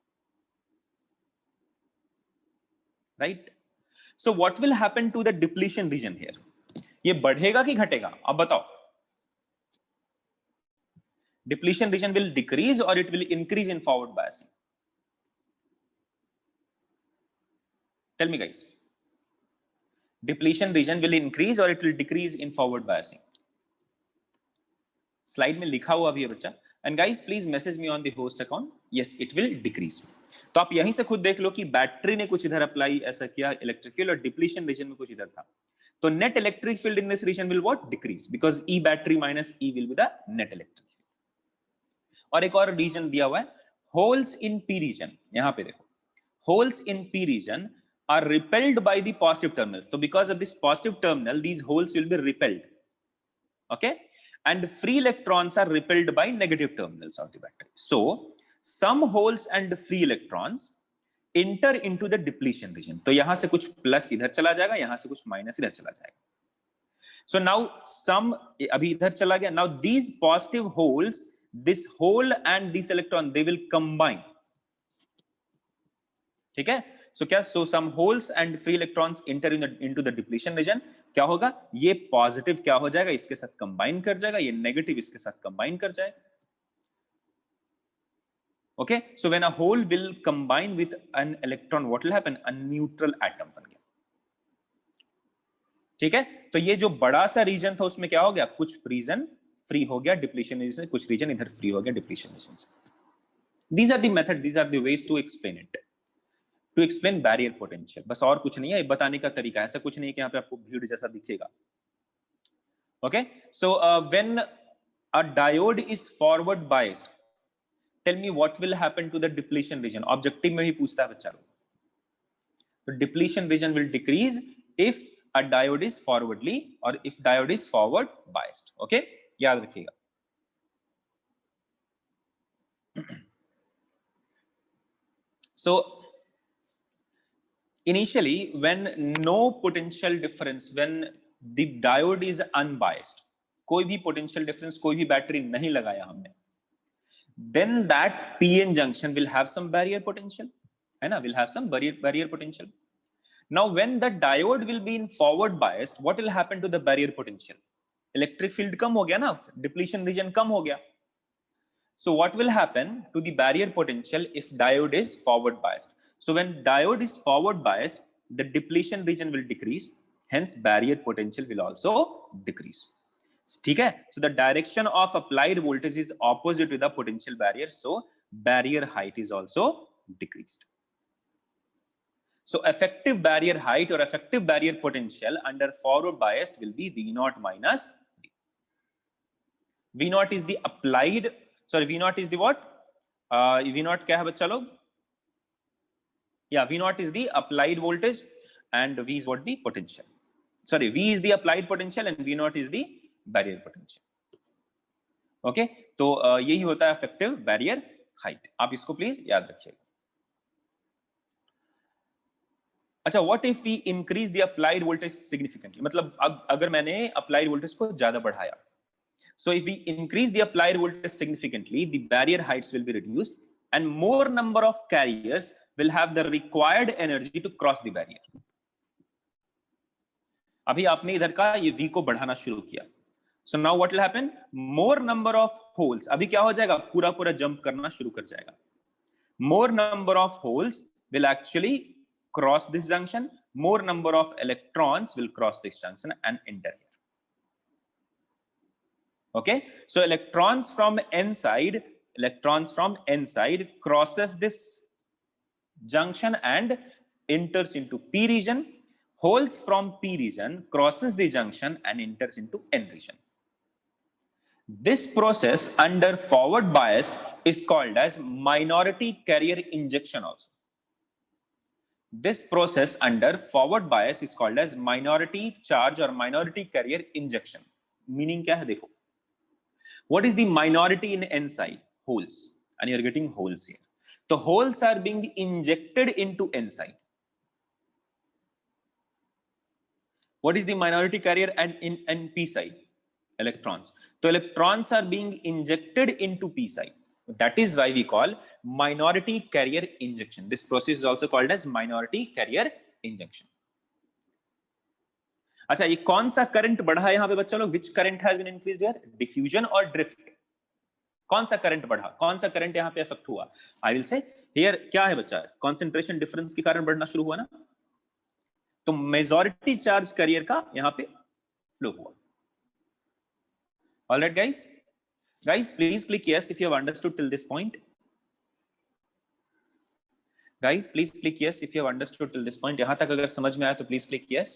Speaker 1: Right? So what will happen to the depletion region here? ये बढ़ेगा कि घटेगा? अब बताओ. Depletion region will decrease or it will increase in forward biasing? Tell me guys. Depletion region will increase or it will decrease in forward biasing? Slide में लिखा हुआ भी है बच्चा. And guys, please message me on the host account. Yes, it will decrease. तो आप यहीं से खुद देख लो कि बैटरी ने कुछ इधर अप्लाई ऐसा किया इलेक्ट्रिक फील्ड और डिप्लीशन रीजन में कुछ इधर था. So net electric field in this region will what? Decrease, because E battery minus E will be the net electric field. और एक और रीजन दिया हुआ है, holes in P region. यहाँ पे देखो, holes in P region are repelled by the positive terminals. So because of this positive terminal, these holes will be repelled. Okay, and free electrons are repelled by negative terminals of the battery. So some holes and free electrons enter into the depletion region. तो यहां से कुछ plus इधर चला जाएगा, यहां से कुछ माइनस इधर चला जाएगा. So now some अभी इधर चला गया. Now these positive holes, this hole and this electron, they will combine. ठीक है? So क्या? So some holes and free electrons enter into the depletion region. क्या होगा? ये पॉजिटिव क्या हो जाएगा? इसके साथ कंबाइन कर जाएगा, ये नेगेटिव इसके साथ कंबाइन कर जाएगा. Okay, so when a hole will combine with an electron, what will happen? A neutral atom बन गया. ठीक है? तो ये जो बड़ा सा रीजन था उसमें क्या हो गया? कुछ रीजन फ्री हो गया डिप्लीशन रीजन से, कुछ रीजन इधर फ्री हो गया डिप्लीशन रीजन से. These are the method, these are the ways to explain it. To explain barrier potential. बस और कुछ नहीं है, बताने का तरीका. ऐसा कुछ नहीं है कि यहाँ पे आपको भीड़ जैसा दिखेगा. Okay, so when a diode is forward biased, tell me what will happen to the depletion region. Objective में भी पूछता है बच्चा लोग. तो depletion region will decrease if a diode is forwardly or if diode is forward biased. Okay, याद रखिएगा. So initially when no potential difference, when the diode is unbiased, कोई भी potential difference, कोई भी बैटरी नहीं लगाया हमने, then that PN junction will have some barrier potential, है ना? Will have some barrier potential. Now when the diode will be in forward biased, what will happen to the barrier potential? Electric field कम हो गया ना, depletion region कम हो गया. So what will happen to the barrier potential if diode is forward biased? So when diode is forward biased, the depletion region will decrease, hence barrier potential will also decrease. ठीक है? So the direction of applied voltage is opposite to the potential barrier, so barrier height is also decreased. So effective barrier height or effective barrier potential under forward biased will be V0 minus V. V0 is the applied, sorry, V0 is the what? V0 क्या है बच्चा लोग? Yeah, V0 is the applied voltage and V is what? The potential. Sorry, V is the applied potential and V0 is the barrier potential. Okay, तो यही होता है effective barrier height. आप इसको प्लीज याद रखिएगा. अच्छा, what if we increase the applied voltage significantly? मतलब अगर मैंने applied voltage को ज्यादा बढ़ाया, so if we increase the applied voltage significantly, the barrier heights will be reduced and more number of carriers will have the required energy to cross the barrier. अभी आपने इधर का ये V को बढ़ाना शुरू किया, so now what will happen? More number of holes, अभी क्या हो जाएगा? पूरा पूरा जंप करना शुरू कर जाएगा. More number of holes will actually cross this junction, more number of electrons will cross this junction and enter here. Okay, so electrons from n side crosses this junction and enters into P region. Holes from P region crosses the junction and enters into N region. This process under forward bias is called as minority carrier injection also. This process under forward bias is called as minority charge or minority carrier injection. Meaning क्या है देखो. What is the minority in n side? Holes. And you are getting holes here. The holes are being injected into n side. What is the minority carrier and in p side? Electrons. So electrons are being injected into p side. That is why we call minority carrier injection. This process is also called as minority carrier injection. अच्छा, ये कौन सा current बढ़ा है यहाँ पे बच्चा लोग? Which current has been increased here? Diffusion or drift? कौन सा करंट बढ़ा? कौन सा करंट यहाँ पे अफेक्ट हुआ? I will say here क्या है बच्चा? Concentration difference के कारण बढ़ना शुरू हुआ ना? तो मेजॉरिटी चार्ज कैरियर का यहाँ पे फ्लो हुआ. All right, guys. Guys, please click yes if you have understood till this point. Guys, please click yes if you have understood till this point. यहाँ तक अगर समझ में आया तो please click yes.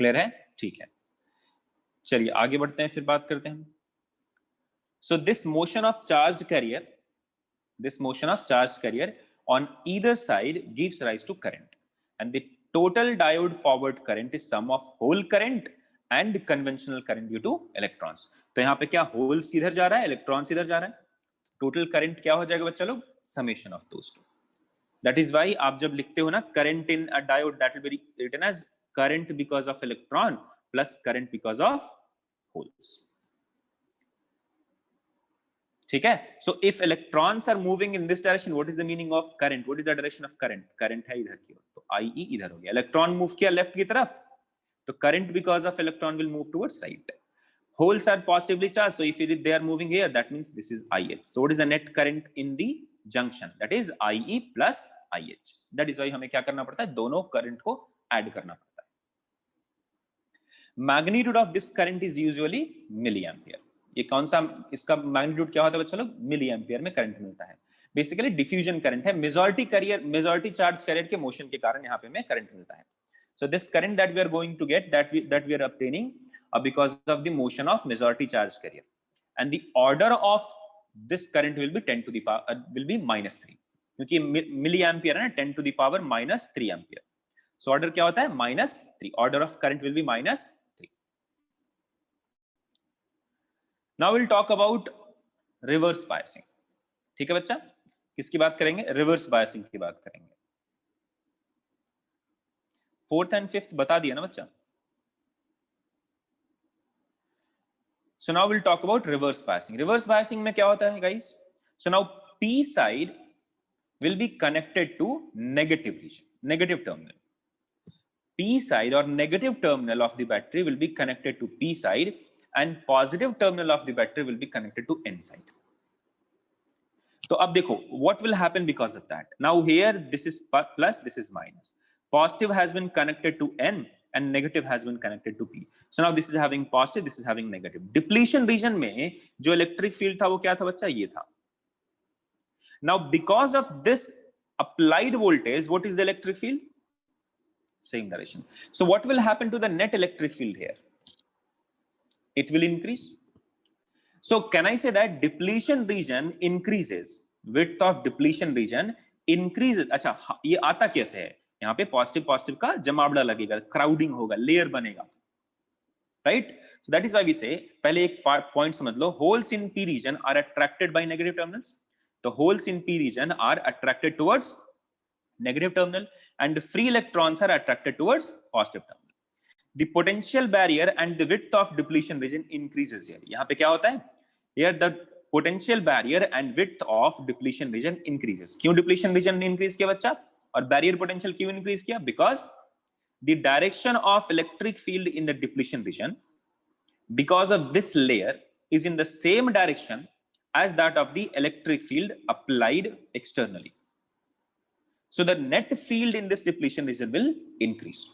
Speaker 1: क्लियर है? ठीक है, चलिए आगे बढ़ते हैं, फिर बात करते हैं। So this motion of charged carrier, this motion of charged carrier on either side gives rise to current, and the total diode forward current is sum of whole current and conventional current due to electrons. तो यहाँ पे क्या holes इधर जा रहा है, electrons इधर जा रहा है, टोटल करंट क्या हो जाएगा बच्चा लोग, summation of those two. That is why आप जब लिखते हो ना current in a diode, that will be written as current because of electron plus current because of holes. ठीक है, so if electrons are moving in this direction, what is the meaning of current, what is the direction of current, current है इधर की ओर, तो IE इधर हो गया, electron move किया लेफ्ट की तरफ, तो current because of electron will move towards right. Holes are positively charge, so if they are moving here, that means this is IH, so what is the net current in the junction, that is IE plus IH। That is why हमें क्या करना पड़ता है, दोनों current को add करना पड़ता है। Magnitude of this current is usually milliampere. ये कौन सा, इसका मैग्नीट्यूड क्या होता है बच्चों लोग, मिली एम्पियर में करंट मिलता है। बेसिकली डिफ्यूजन करंट है, मेजॉरिटी चार्ज करंट के मोशन के कारण यहाँ पे हमें करंट मिलता है। So this current that we are going to get, that we are obtaining because of the motion of majority charge carrier, and the order of this current will be 10 to the power will be -3, क्योंकि milliampere है ना, 10 to the power -3 ampere. So order क्या होता है, -3, order of current will be -3। Now we'll talk about reverse biasing। ठीक है बच्चा, किसकी बात करेंगे, रिवर्स बायसिंग की बात करेंगे। 4th and 5th बता दिया ना बच्चा। So now we'll talk about reverse biasing। reverse biasing में क्या होता है guys? So now P side will be connected to negative region, negative terminal। P side or negative terminal of the battery will be connected to P side, and positive terminal of the battery will be connected to N side। तो अब देखो what will happen because of that। Now here this is plus, this is minus, positive has been connected to N and negative has been connected to P। So now this is having positive, this is having negative। depletion region में जो electric field था वो क्या था बच्चा, ये था। Now because of this applied voltage, what is the electric field, same direction। So what will happen to the net electric field here, it will increase। So can I say that depletion region increases, width of depletion region increases। अच्छा ये आता कैसे है, यहाँ पे positive positive का जमावड़ा लगेगा, क्राउडिंग होगा, लेयर बनेगा, right. So that is why we say, पहले एक पॉइंट समझ लो, holes in P region are attracted by negative terminals. तो holes in P region are attracted towards negative terminal and free electrons are attracted towards positive terminal. The potential barrier and the width of depletion region increases here। यहाँ पे क्या होता है, here the potential barrier and width of depletion region increases। क्यों depletion region increase किया बच्चा, और barrier potential क्यों increase किया, because the direction of electric field in the depletion region because of this layer is in the same direction as that of the electric field applied externally। So the net field in this depletion region will increase।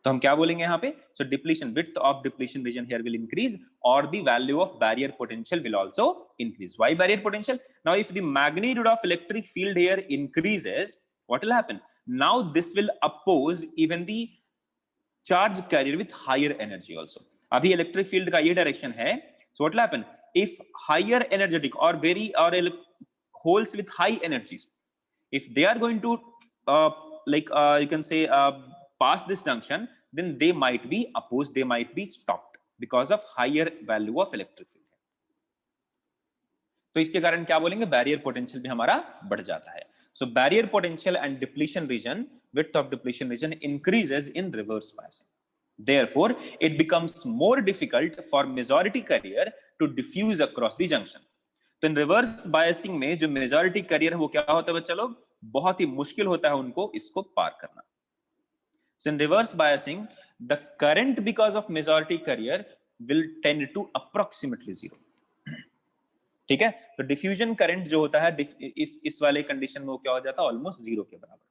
Speaker 1: तो हम क्या बोलेंगे यहाँ पे, so depletion, width of depletion region here will increase, or the value of barrier potential will also increase। Why barrier potential? Now if the magnitude of electric field here increases, what will happen, now this will oppose even the charge carrier with higher energy also। अभी electric field का ये direction है, so what will happen, if higher energetic or holes with high energies, if they are going to you can say pass this junction, then they might be opposed, they might be stopped because of higher value of electric field। तो इसके कारण क्या बोलेंगे, barrier potential भी हमारा बढ़ जाता है। So barrier potential and depletion region, width of depletion region increases in reverse biasing। Therefore it becomes more difficult for majority carrier to diffuse across the junction। तो इन रिवर्स बायसिंग में जो majority carrier है वो क्या होता है बच्चा लोग, बहुत ही मुश्किल होता है उनको इसको पार करना। So in reverse biasing, the current because of majority carrier will tend to approximately 0। ठीक है, तो डिफ्यूजन करंट जो होता है इस वाले कंडीशन में वो क्या हो जाता है, ऑलमोस्ट 0 के बराबर।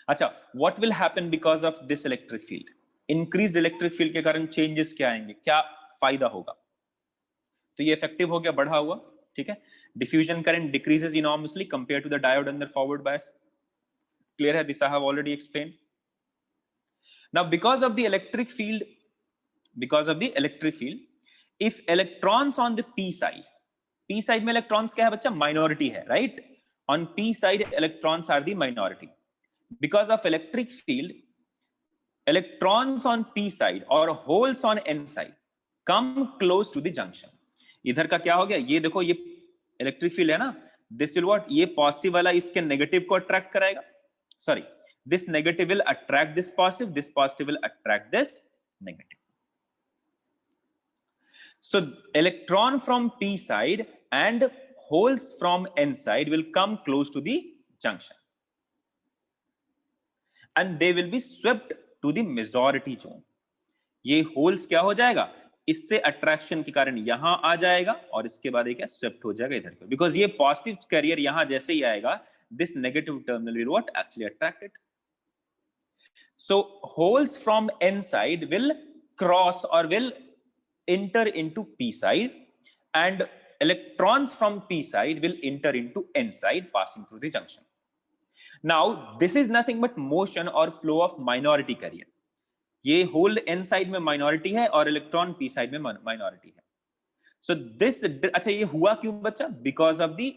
Speaker 1: अच्छा, what will happen because of this electric field? Increased electric field के कारण चेंजेस क्या आएंगे, क्या फायदा होगा, तो ये इफेक्टिव हो गया, बढ़ा हुआ। ठीक है, diffusion current decreases enormously compare to the diode under forward bias. Clear है, this I have already explain. Now because of the electric field, if electrons on the p side में electrons क्या है बच्चा, minority है, right? On p side electrons are the minority. Because of electric field, electrons on p side or holes on n side come close to the junction. इधर का क्या हो गया, ये देखो, ये इलेक्ट्रिक फील्ड है ना, दिस विल व्हाट, ये पॉजिटिव वाला इसके नेगेटिव को अट्रैक्ट कराएगा, sorry, this negative will attract this positive will attract this negative. So electron from p side and holes from n side will come close to the junction and they will be swept to the majority zone. ये holes क्या हो जाएगा, इससे attraction के कारण यहां आ जाएगा और इसके बाद ये क्या स्वेप्ट हो जाएगा इधर, बिकॉज ये पॉजिटिव कैरियर यहां जैसे ही आएगा, this negative terminal will what actually attract it. So holes from n side will cross or will enter into p side and electrons from p side will enter into n side passing through the junction. Now this is nothing but motion or flow of minority carrier. ये whole n side में minority है और electron p side में minority है. So this, अच्छा ये हुआ क्यों बच्चा, बिकॉज ऑफ द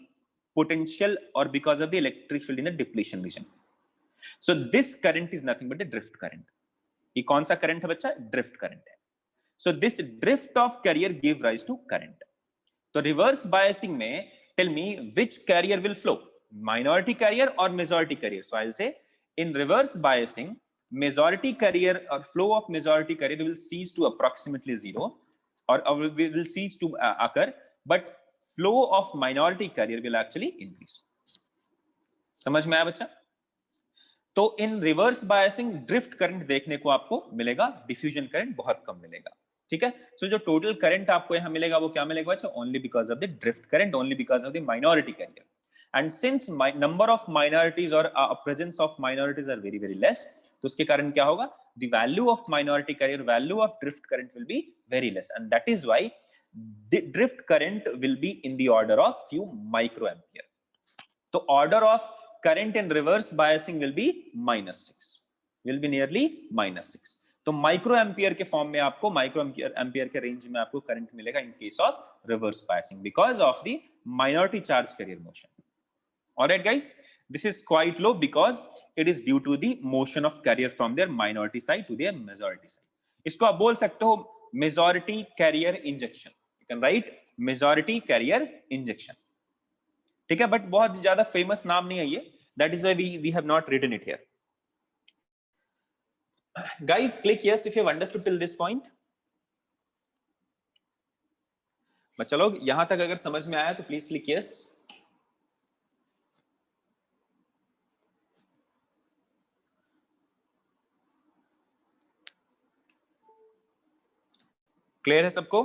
Speaker 1: पोटेंशियल और because of the electric field in the depletion region. So this current is nothing but a drift current. ये कौन सा करंट है बच्चा, ड्रिफ्ट करंट है. So this drift of carrier give rise to current. तो reverse biasing में tell me which carrier will flow, minority carrier or majority carrier. So I'll say in reverse biasing, majority carrier or flow of majority carrier will cease to approximately zero or will cease to occur, but flow of minority carrier will actually increase. समझ में आया बच्चा? तो इन reverse biasing drift current देखने को आपको मिलेगा, diffusion current बहुत कम मिलेगा. ठीक है, सो जो टोटल करंट आपको यहां मिलेगा वो क्या मिलेगा बच्चा, only because of the drift current, only because of the minority carrier. And since number of minorities और presence of minorities are very very less, तो उसके कारण क्या होगा, the value of minority carrier, value of drift current will be very less, and that is why the drift current will be in the order of few micro ampere. तो order of current in reverse biasing will be -6, will be nearly -6. तो micro ampere के form में आपको, micro ampere के range में आपको current मिलेगा in case of reverse biasing because of the minority charge carrier motion. Alright guys, this is quite low because it is due to the motion of carrier from their minority side to their majority side. इसको आप बोल सकते हो majority carrier injection, you can write majority carrier injection. ठीक है, but बहुत ज्यादा famous नाम नहीं है ये, that is why we have not written it here. Guys, click yes if you have understood till this point. बच्चा लोग यहां तक अगर समझ में आया तो प्लीज क्लिक yes. क्लियर है सबको?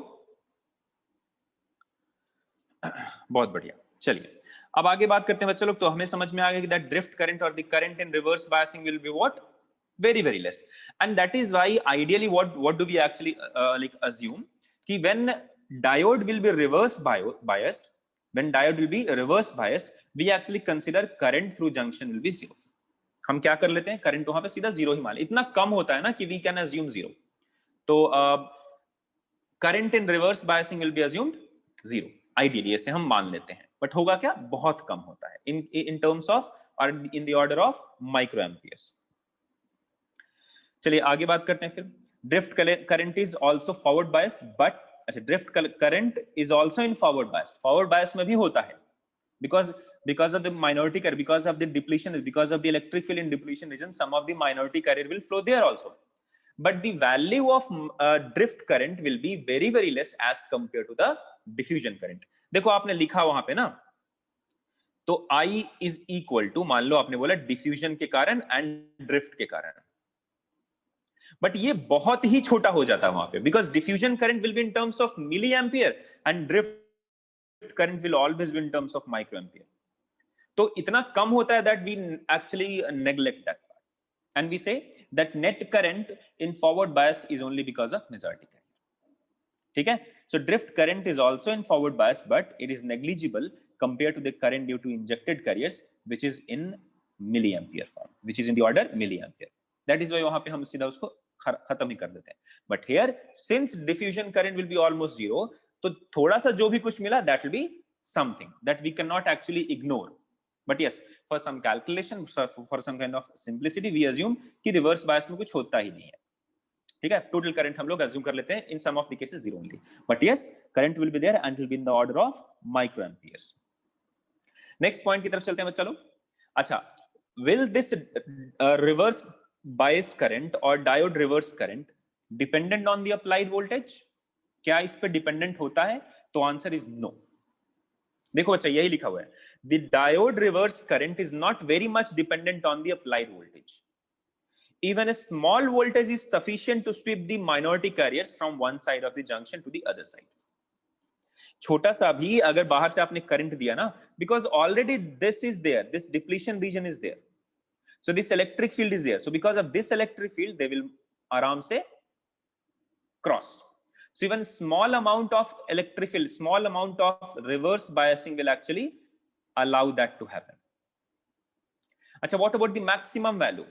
Speaker 1: बहुत बढ़िया, चलिए अब आगे बात करते हैं बच्चों लोग. तो हमें समझ में आ गया कि दैट ड्रिफ्ट करंट और the current in reverse biasing will be what, very very less, and that is why ideally what do we actually like assume कि when diode will be reverse biased, when diode will be reverse biased, we actually consider current through junction will be zero. हम क्या कर लेते हैं, current वहां पे सीधा zero ही मान ले, इतना कम होता है ना कि वी कैन अज्यूम जीरो. तो current in reverse biasing will B assumed zero, ideally ऐसे हम मान लेते हैं, बट होगा क्या, बहुत कम होता है इन टर्म्स ऑफ और in the order of micro amperes. चलिए आगे बात करते हैं फिर. Drift current is also forward biased, but अच्छा drift current is also in forward biased. Forward bias में भी होता है because of the minority carrier, because of the depletion, because of the electric field in depletion region, some of the minority carrier will flow there also, but the value of drift current will be very very less as compared to the diffusion current. देखो आपने लिखा वहां पे ना, तो I is equal to, मान लो आपने बोला डिफ्यूजन के कारण एंड ड्रिफ्ट के कारण, बट ये बहुत ही छोटा हो जाता है वहां पे, because diffusion current will be in terms of milliampere and drift current will always be in terms of micro ampere. तो इतना कम होता है that we actually neglect that part and we say that net current in forward biased is only because of majority current. ठीक है, so drift current is also in forward bias, but it is negligible compared to the current due to injected carriers, which is in milliampere form, which is in the order milliampere. That is why वहां पे हम सीधा उसको खत्म ही कर देते हैं. But here since diffusion current will be almost zero, तो थोड़ा सा जो भी कुछ मिला that will be something that we can not actually ignore. But yes, for some calculation, for some kind of simplicity, we assume कि reverse bias में कुछ होता ही नहीं है. ठीक है, टोटल करंट हम लोग अज्यूम कर लेते हैं in some of the cases zero only. But yes, current will be there and will be in the order of micro amperes. Next point की तरफ चलते हैं चलो. अच्छा, will this reverse biased current or diode reverse current dependent on the applied voltage? क्या इस पे dependent होता है? तो आंसर इज नो. देखो बच्चा, यही लिखा हुआ है, the diode reverse current is not very much dependent on the applied voltage. Even a small voltage is sufficient to sweep the minority carriers from one side of the junction to the other side. छोटा सा भी अगर बाहर से आपने current दिया ना, because already this is there, this depletion region is there, so this electric field is there, so because of this electric field they will आराम से cross. So even small amount of electric field, small amount of reverse biasing will actually allow that to happen. अच्छा, what about the maximum value?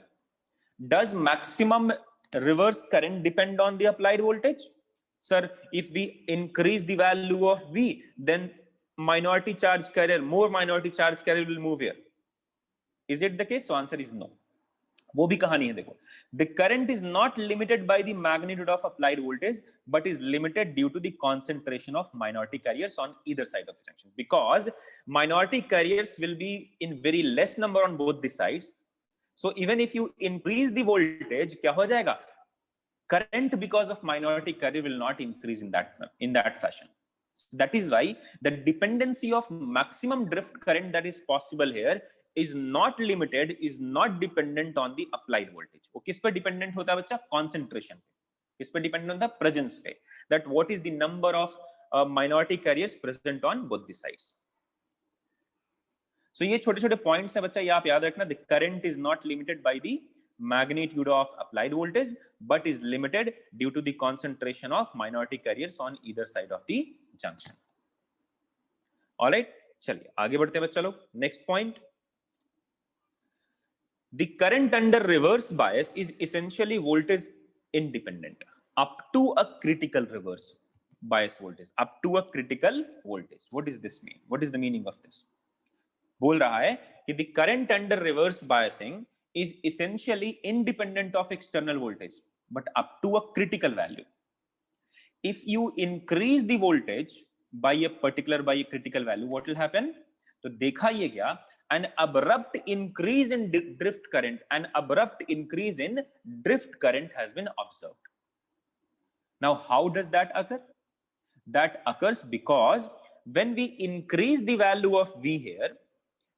Speaker 1: Does maximum reverse current depend on the applied voltage? Sir, if we increase the value of V, then minority charge carrier, more minority charge carrier will move here. Is it the case? So answer is no. वो भी कहानी है. देखो, the current is not limited by the magnitude of applied voltage, but is limited due to the concentration of minority carriers on either side of the junction, because minority carriers will be in very less number on both the sides. So even if you increase the voltage, क्या हो जाएगा? Current because of minority carrier will not increase in that fashion. So that is why the dependency of maximum drift current that is possible here is not limited, is not dependent on the applied voltage. वो किस पे dependent होता है बच्चा? Concentration पे. किस पे dependent होता है? Presence पे. That what is the number of minority carriers present on both the sides. So ये छोटे छोटे points हैं बच्चा, ये आप याद रखना. The current is not limited by the magnitude of applied voltage, but is limited due to the concentration of minority carriers on either side of the junction. All right, चलिए आगे बढ़ते हैं बच्चा लोग. Next point. The current under reverse bias is essentially voltage independent up to a critical reverse bias voltage. Up to a critical voltage. What does this mean? What is the meaning of this? बोल रहा है कि the current under reverse biasing is essentially independent of external voltage, but up to a critical value. If you increase the voltage by a critical value, what will happen? तो देखा ये क्या? An abrupt increase in drift current, an abrupt increase in drift current has been observed. Now, how does that occur? That occurs because when we increase the value of V here,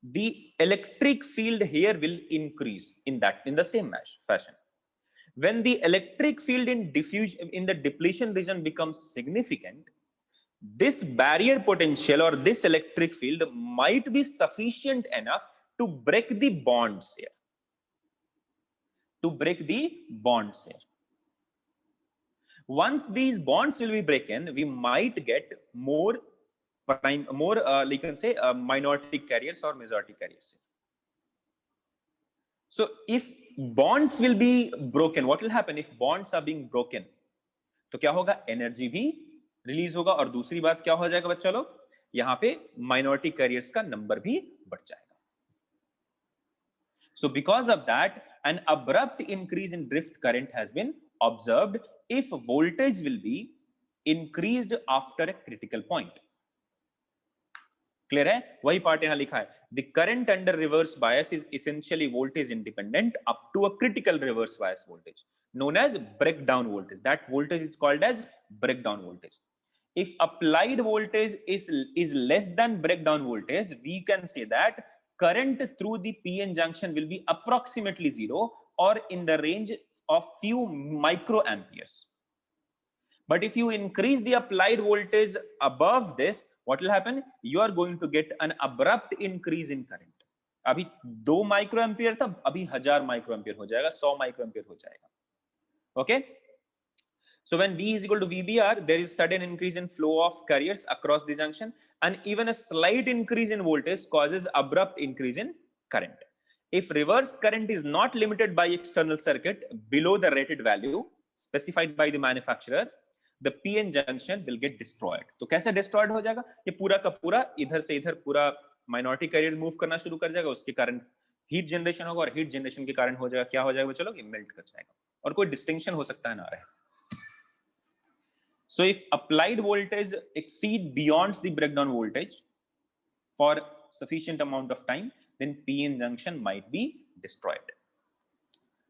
Speaker 1: the electric field here will increase in the same fashion. When the electric field in the depletion region becomes significant, this barrier potential or this electric field might be sufficient enough to break the bonds here. Once these bonds will be broken, we might get more you can say minority carriers or majority carriers. So if bonds will be broken, what will happen? If bonds are being broken, तो क्या होगा? Energy भी release होगा, और दूसरी बात क्या हो जाएगा बच्चा लोग? यहां पे माइनॉरिटी कैरियर्स का नंबर भी बढ़ जाएगा. So because of that, an abrupt increase in drift current has been observed if voltage will be increased after a critical point. Clear है? वही पार्ट यहां लिखा है. The current under reverse bias is essentially voltage independent up to a critical reverse bias voltage known as breakdown voltage. That voltage is called as breakdown voltage. If applied voltage is less than breakdown voltage, we can say that current through the PN junction will be approximately zero or in the range of few microamperes. But if you increase the applied voltage above this, what will happen? You are going to get an abrupt increase in current. अभी 2 microampere था, अभी 1000 microampere हो जाएगा, 100 microampere हो जाएगा. Okay? So when V is equal to VBR, there is sudden increase in flow of carriers across the junction, and even a slight increase in voltage causes abrupt increase in current. if reverse current is not limited by external circuit below the rated value specified by the manufacturer, the PN junction will get destroyed. तो कैसे destroyed हो जाएगा? ये पूरा का पूरा इधर से इधर पूरा माइनॉरिटी कैरियर मूव करना शुरू कर जाएगा, उसके कारण हीट जनरेशन होगा, और हीट जनरेशन के कारण हो जाएगा क्या हो जाएगा? चलो, ये मेल्ट कर जाएगा, और कोई डिस्टिंक्शन हो सकता है ना रहे. So if applied voltage exceed beyond the breakdown voltage for sufficient amount of time, then PN junction might be destroyed.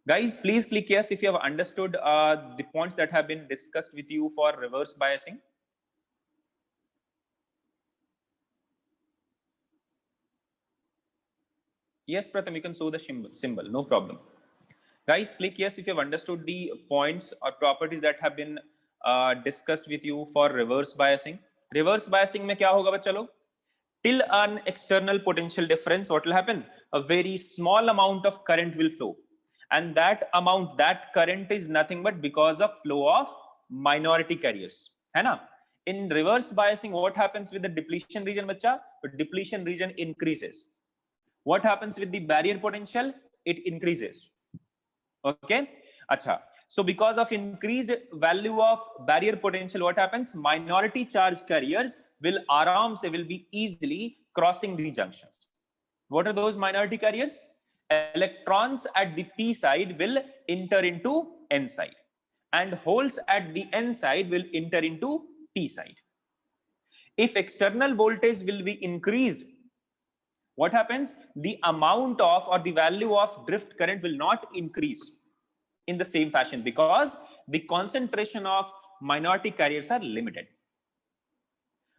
Speaker 1: Guys, please click yes if you have understood the points that have been discussed with you for reverse biasing. Yes, Pratham, you can show the symbol, no problem. Guys, click yes if you have understood the points or properties that have been discussed with you for reverse biasing. Reverse biasing में क्या होगा बच्चा लोग? Till an external potential difference, what will happen? A very small amount of current will flow, and that current is nothing but because of flow of minority carriers, है ना? In reverse biasing, what happens with the depletion region, बच्चा? The depletion region increases. What happens with the barrier potential? It increases. Okay, acha. So because of increased value of barrier potential, what happens? Minority charge carriers will be easily crossing the junctions. What are those minority carriers? Electrons at the p side will enter into n side, and holes at the n side will enter into p side. If external voltage will be increased, what happens? The amount of or the value of drift current will not increase in the same fashion, because the concentration of minority carriers are limited.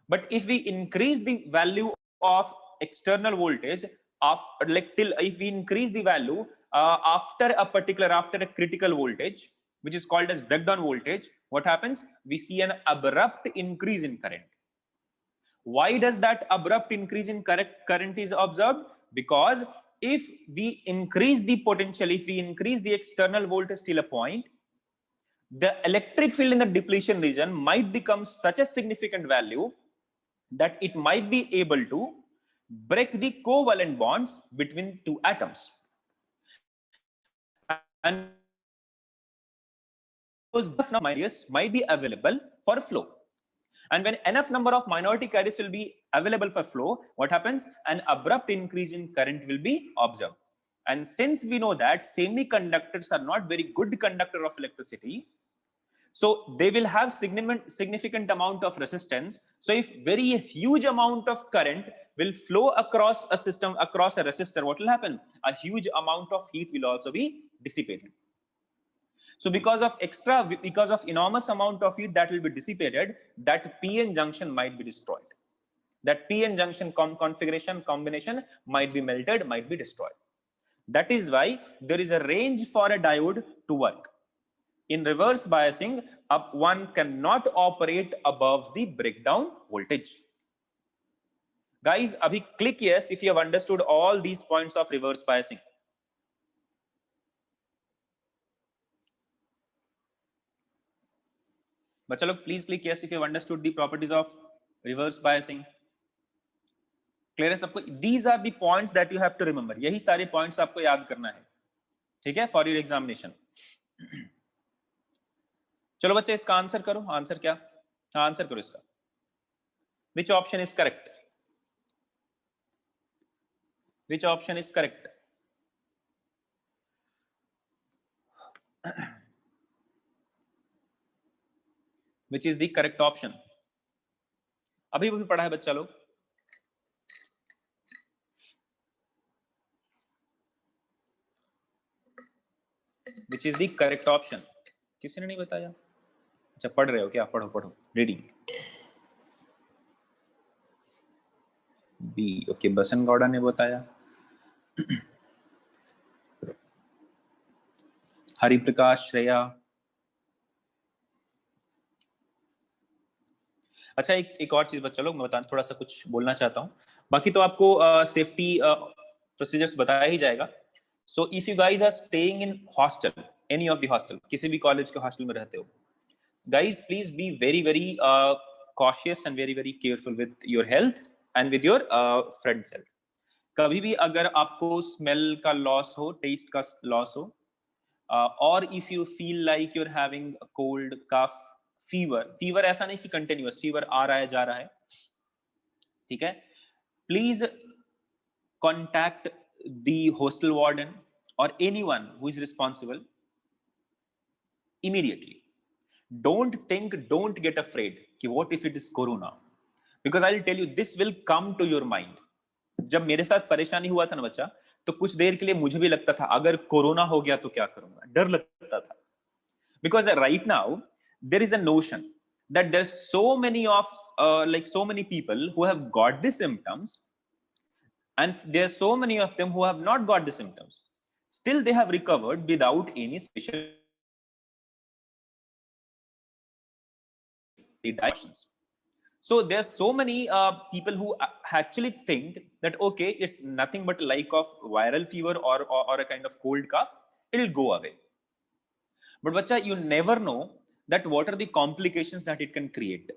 Speaker 1: But if we increase the value of external voltage if we increase the value after a critical voltage, which is called as breakdown voltage, what happens? We see an abrupt increase in current. Why does that abrupt increase in current is observed? Because if we increase the potential, if we increase the external voltage till a point, the electric field in the depletion region might become such a significant value that it might be able to break the covalent bonds between two atoms. And those carriers might be available for flow. And when enough number of minority carriers will be available for flow, what happens? An abrupt increase in current will be observed. And since we know that semiconductors are not very good conductor of electricity, so they will have significant amount of resistance. So if very huge amount of current will flow across a system, across a resistor, what will happen? A huge amount of heat will also be dissipated. So because of enormous amount of heat that will be dissipated, that PN junction might be destroyed. That PN junction combination might be melted, might be destroyed. That is why there is a range for a diode to work. In reverse biasing, one cannot operate above the breakdown voltage. Guys, abhi click yes if you have understood all these points of reverse biasing. बच्चा लोग please click yes if you have understood the properties of reverse biasing. Clear है सबको? These are the points that you have to remember. यही सारे points आपको याद करना है, ठीक है, for your examination. चलो बच्चे इसका आंसर करो. आंसर क्या? हाँ, आंसर करो इसका. Which option is correct? Which option is correct? Which is the correct option? अभी भी पढ़ा है बच्चा लोग. Which is the correct option? किसी ने नहीं बताया? अच्छा, पढ़ रहे हो क्या? पढ़ो. Reading. B. Okay, बसन गौड़ा ने बताया. हरिप्रकाश, श्रेया. अच्छा, एक और चीज बच्चा लोग मैं बताना, थोड़ा सा कुछ बोलना चाहता हूँ. बाकी तो आपको सेफ्टी प्रोसीजर्स बताया ही जाएगा. So if you guys are staying in hostel, any of the hostel, किसी भी कॉलेज के हॉस्टल में रहते हो, guys, please be very cautious and very careful with your health and with your friends' health. कभी भी अगर आपको स्मेल का लॉस हो, टेस्ट का लॉस हो, और if you feel like you are having cold, cough, fever ऐसा नहीं कि कंटिन्यूअस फीवर आ रहा है जा रहा है, ठीक है, please contact the hostel warden और anyone who is responsible immediately. Don't get afraid कि what if it is corona, because I'll tell you this will come to your mind. जब मेरे साथ परेशानी हुआ था ना बच्चा, तो कुछ देर के लिए मुझे भी लगता था अगर कोरोना हो गया तो क्या करूंगा, डर लगता था. Because right now there is a notion that there's so many of like so many people who have got the symptoms, and there's so many of them who have not got the symptoms, still they have recovered without any special directions. So there's so many people who actually think that okay, it's nothing but like of viral fever or a kind of cold cough, it'll go away. But bacha, you never know that what are the complications that it can create.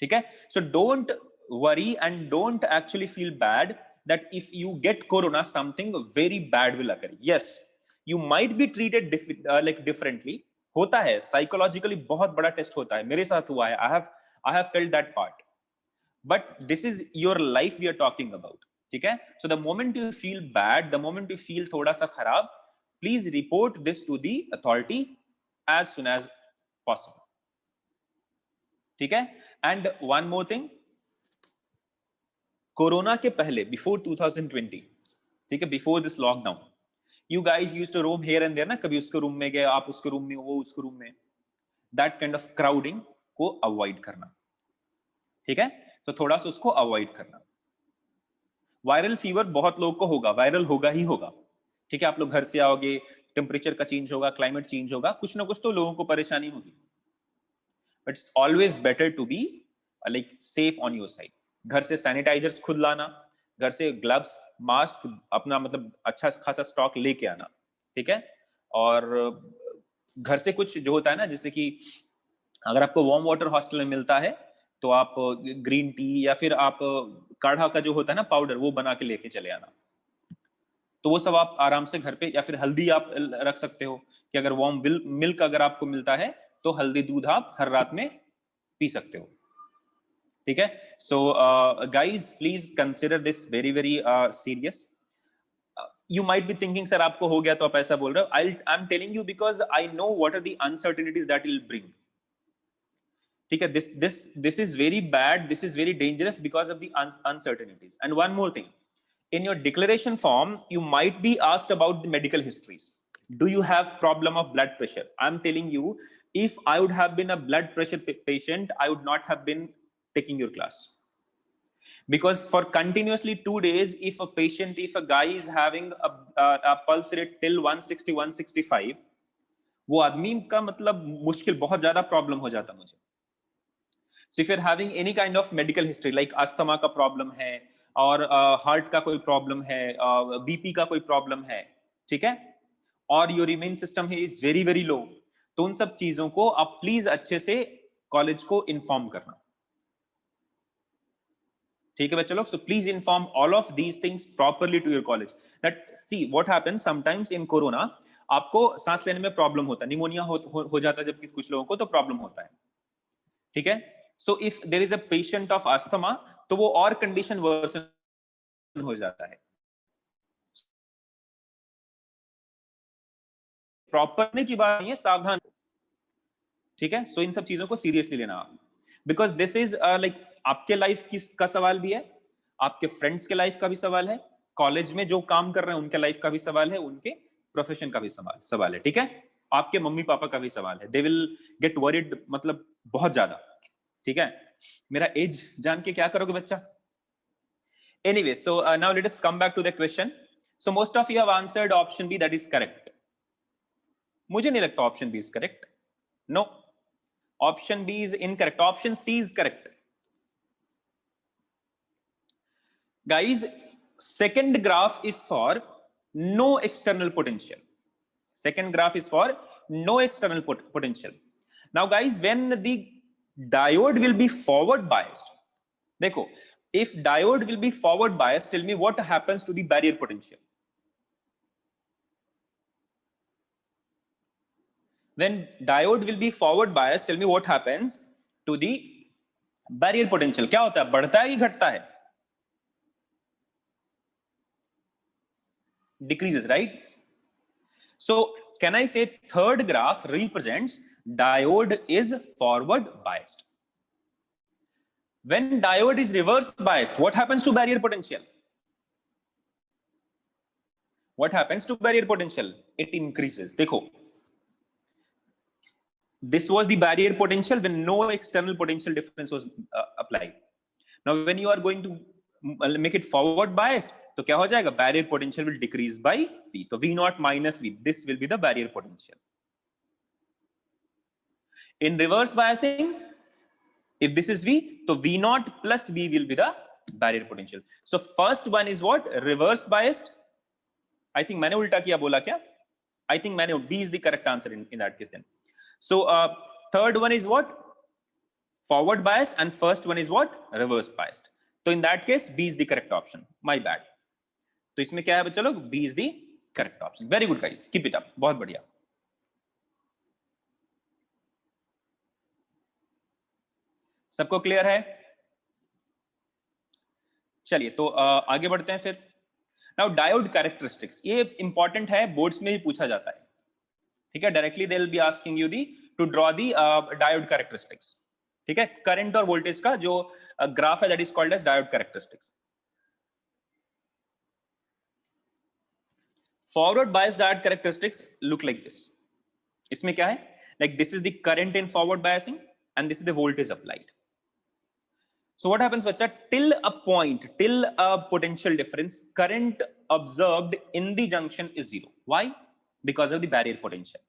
Speaker 1: Okay, so don't worry and don't actually feel bad that if you get corona something very bad will occur. Yes, you might be treated like differently. होता है psychologically, बहुत बड़ा test होता है, मेरे साथ हुआ है. I have felt that part, but this is your life we are talking about. ठीक है, so the moment you feel bad, the moment you feel थोड़ा सा खराब, please report this to the authority as soon as possible. ठीक है, and one more thing, corona के पहले, before 2020, ठीक है, before this lockdown, you guys used to roam here and there ना, कभी उसके रूम में गए आप, उसके रूम में, वो उसके रूम में. that kind of crowding को अवॉइड करना. ठीक है, तो थोड़ा सा उसको अवॉइड करना. वायरल फीवर बहुत लोगों को होगा, वायरल होगा ही होगा. ठीक है, आप लोग घर से आओगे, टेम्परेचर का चेंज होगा, क्लाइमेट चेंज होगा, कुछ ना कुछ तो लोगों को परेशानी होगी. But it's always better to be like safe on your side. घर से सैनिटाइजर्स खुद लाना, घर से ग्लव्स, मास्क अपना मतलब अच्छा खासा स्टॉक लेके आना. ठीक है, और घर से कुछ जो होता है ना, जैसे कि अगर आपको वार्म वाटर हॉस्टल में मिलता है तो आप ग्रीन टी या फिर आप काढ़ा का जो होता है ना पाउडर, वो बना के लेके चले आना. तो वो सब आप आराम से घर पे, या फिर हल्दी आप रख सकते हो कि अगर वार्म मिल्क अगर आपको मिलता है तो हल्दी दूध आप हर रात में पी सकते हो. ठीक है, so guys please consider this very very serious. You might be thinking sir आपको हो गया तो आप ऐसा बोल रहे हो. I'm telling you because I know what are the uncertainties that will bring. ठीक है, this is very bad, this is very dangerous because of the uncertainties. And one more thing, in your declaration form you might be asked about the medical histories. Do you have problem of blood pressure? I'm telling you, if I would have been a blood pressure patient, I would not have been taking your class. Because for continuously 2 days, if a guy is having a pulse rate till 160 165, वो आदमी का मतलब मुश्किल बहुत ज्यादा problem हो जाता मुझे. So if you're having any kind of medical history like asthma का प्रॉब्लम है, और हार्ट का कोई प्रॉब्लम है, बीपी का कोई प्रॉब्लम है, ठीक है, और योर इम्यून सिस्टम है इज वेरी वेरी लो, तो उन सब चीजों को आप प्लीज अच्छे से कॉलेज को इन्फॉर्म करना. ठीक है बच्चे लोग, so please inform all of these things properly to your college. That see what happens sometimes in corona, आपको सांस लेने में प्रॉब्लम होता है, निमोनिया हो जाता है, जबकि कुछ लोगों को तो प्रॉब्लम होता है. ठीक है, so if there is a patient of asthma, तो वो और कंडीशन वर्सन हो जाता है. प्रॉपर की बात नहीं है, सावधान. ठीक है, सो इन सब चीजों को सीरियसली लेना, बिकॉज दिस इज लाइक आपके लाइफ का सवाल भी है, आपके फ्रेंड्स के लाइफ का भी सवाल है, कॉलेज में जो काम कर रहे हैं उनके लाइफ का भी सवाल है, उनके प्रोफेशन का भी सवाल है. ठीक है, आपके मम्मी पापा का भी सवाल है. दे विल गेट वरीड, मतलब बहुत ज्यादा. ठीक है, मेरा एज जान के क्या करोगे बच्चा. Anyway, so now let us come back to the question. So most of you have answered option B, that is correct. मुझे नहीं लगता option B is correct. No, option B is incorrect. Option C is correct. Guys, second graph is for no external potential. Second graph is for no external potential. Now guys, when the diode will be forward biased, देखो if diode will be forward biased, tell me what happens to the barrier potential. When diode will be forward biased, tell me what happens to the barrier potential. क्या होता है, बढ़ता है कि घटता है? Decreases, right? So can I say third graph represents diode is forward biased? When diode is reverse biased, what happens to barrier potential? What happens to barrier potential? It increases. देखो, this was the barrier potential when no external potential difference was applied. Now when you are going to make it forward biased, तो क्या हो जाएगा? Barrier potential will decrease by V. तो V naught minus V. This will be the barrier potential. In reverse biasing, if this is V, so V naught plus V will be the barrier potential. So first one is what? Reverse biased. I think मैंने उल्टा किया बोला क्या? I think मैंने B is the correct answer in that case then. So third one is what? Forward biased, and first one is what? Reverse biased. So in that case, B is the correct option. My bad. तो इसमें क्या है बच्चा लोग? B is the correct option. Very good guys. Keep it up. बहुत बढ़िया. सबको clear है? चलिए तो आगे बढ़ते हैं फिर. नाउ डायोड कैरेक्टरिस्टिक्स, ये इंपॉर्टेंट है, बोर्ड्स में ही पूछा जाता है. ठीक है, directly they will be asking you the to draw the diode characteristics. ठीक है, करंट और वोल्टेज का जो ग्राफ है that is called as diode characteristics. Forward bias diode characteristics look like this. इसमें क्या है? Like this is the current in forward biasing and this is the voltage applied. So what happens, bacha? Till a point, till a potential difference, current observed in the junction is zero. Why? Because of the barrier potential.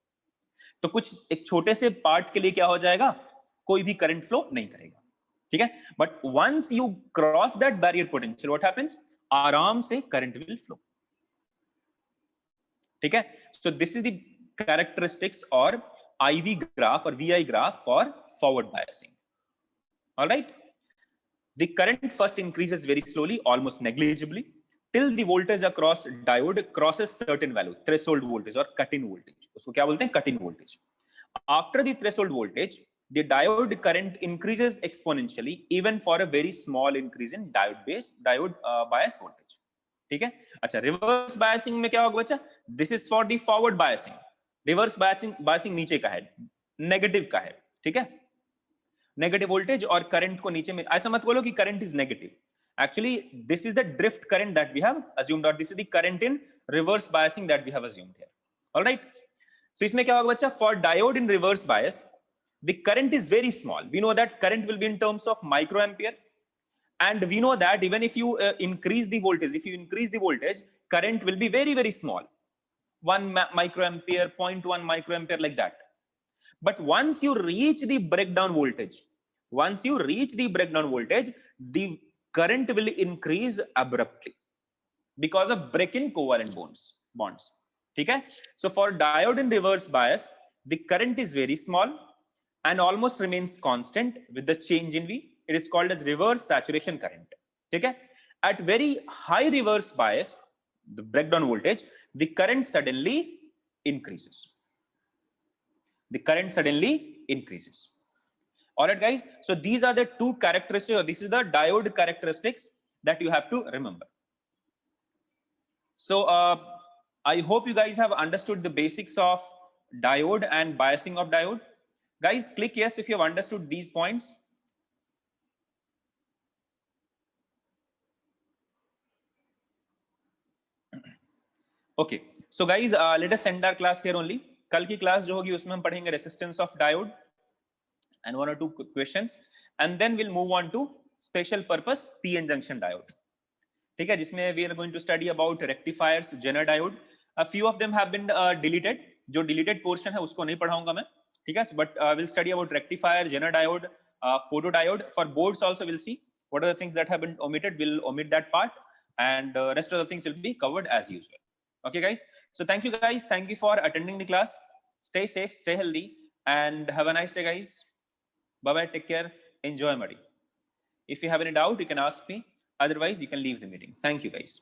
Speaker 1: तो कुछ एक छोटे से part के लिए क्या हो जाएगा? कोई भी करंट फ्लो नहीं करेगा. ठीक है? But once you cross that barrier potential, what happens? आराम से करंट will flow. ठीक है? So this is the characteristics or IV graph or VI graph for forward biasing. All right? The current first increases very slowly, almost negligibly, till the voltage across diode crosses certain value, threshold voltage or cut-in voltage. उसको क्या बोलते हैं? Cut-in voltage. After the threshold voltage, the diode current increases exponentially, even for a very small increase in diode bias voltage. ठीक है? अच्छा, reverse biasing में क्या होगा बच्चा? This is for the forward biasing. Reverse biasing नीचे का है, negative का है. ठीक है? नेगेटिव वोल्टेज और करंट को नीचे में, ऐसा मत बोलो कि current is negative. Actually this is the drift current that we have assumed, और this is the current in reverse biasing that we have assumed here. Alright, so इसमें क्या होगा बच्चा? For diode in reverse bias the current is very small. We know that current will be in terms of micro ampere, and we know that even if you increase the voltage, current will be very very small, 1 microampere, 0.1 microampere, like that. But once you reach the breakdown voltage, the current will increase abruptly because of break in covalent bonds. ठीक है? So for diode in reverse bias, the current is very small and almost remains constant with the change in V. It is called as reverse saturation current. ठीक है? At very high reverse bias, the breakdown voltage, the current suddenly increases. All right guys, so these are the two characteristics, or this is the diode characteristics that you have to remember. So I hope you guys have understood the basics of diode and biasing of diode. Guys, click yes if you have understood these points. Okay, so guys, let us end our class here only. कल की class जो होगी उसमें हम पढ़ेंगे resistance of diode and 1 or 2 questions, and then we'll move on to special purpose PN junction diode. ठीक है, जिसमें we are going to study about rectifiers, Zener diode. A few of them have been deleted. जो deleted portion है उसको नहीं पढ़ाऊंगा मैं. ठीक है, but we'll study about rectifier, Zener diode, photodiode. For boards also we'll see what are the things that have been omitted. We'll omit that part, and rest of the things will be covered as usual. Okay guys, so thank you guys, thank you for attending the class. Stay safe, stay healthy, and have a nice day guys. Bye bye, take care, enjoy Muddy. If you have any doubt, you can ask me. Otherwise, you can leave the meeting. Thank you, guys.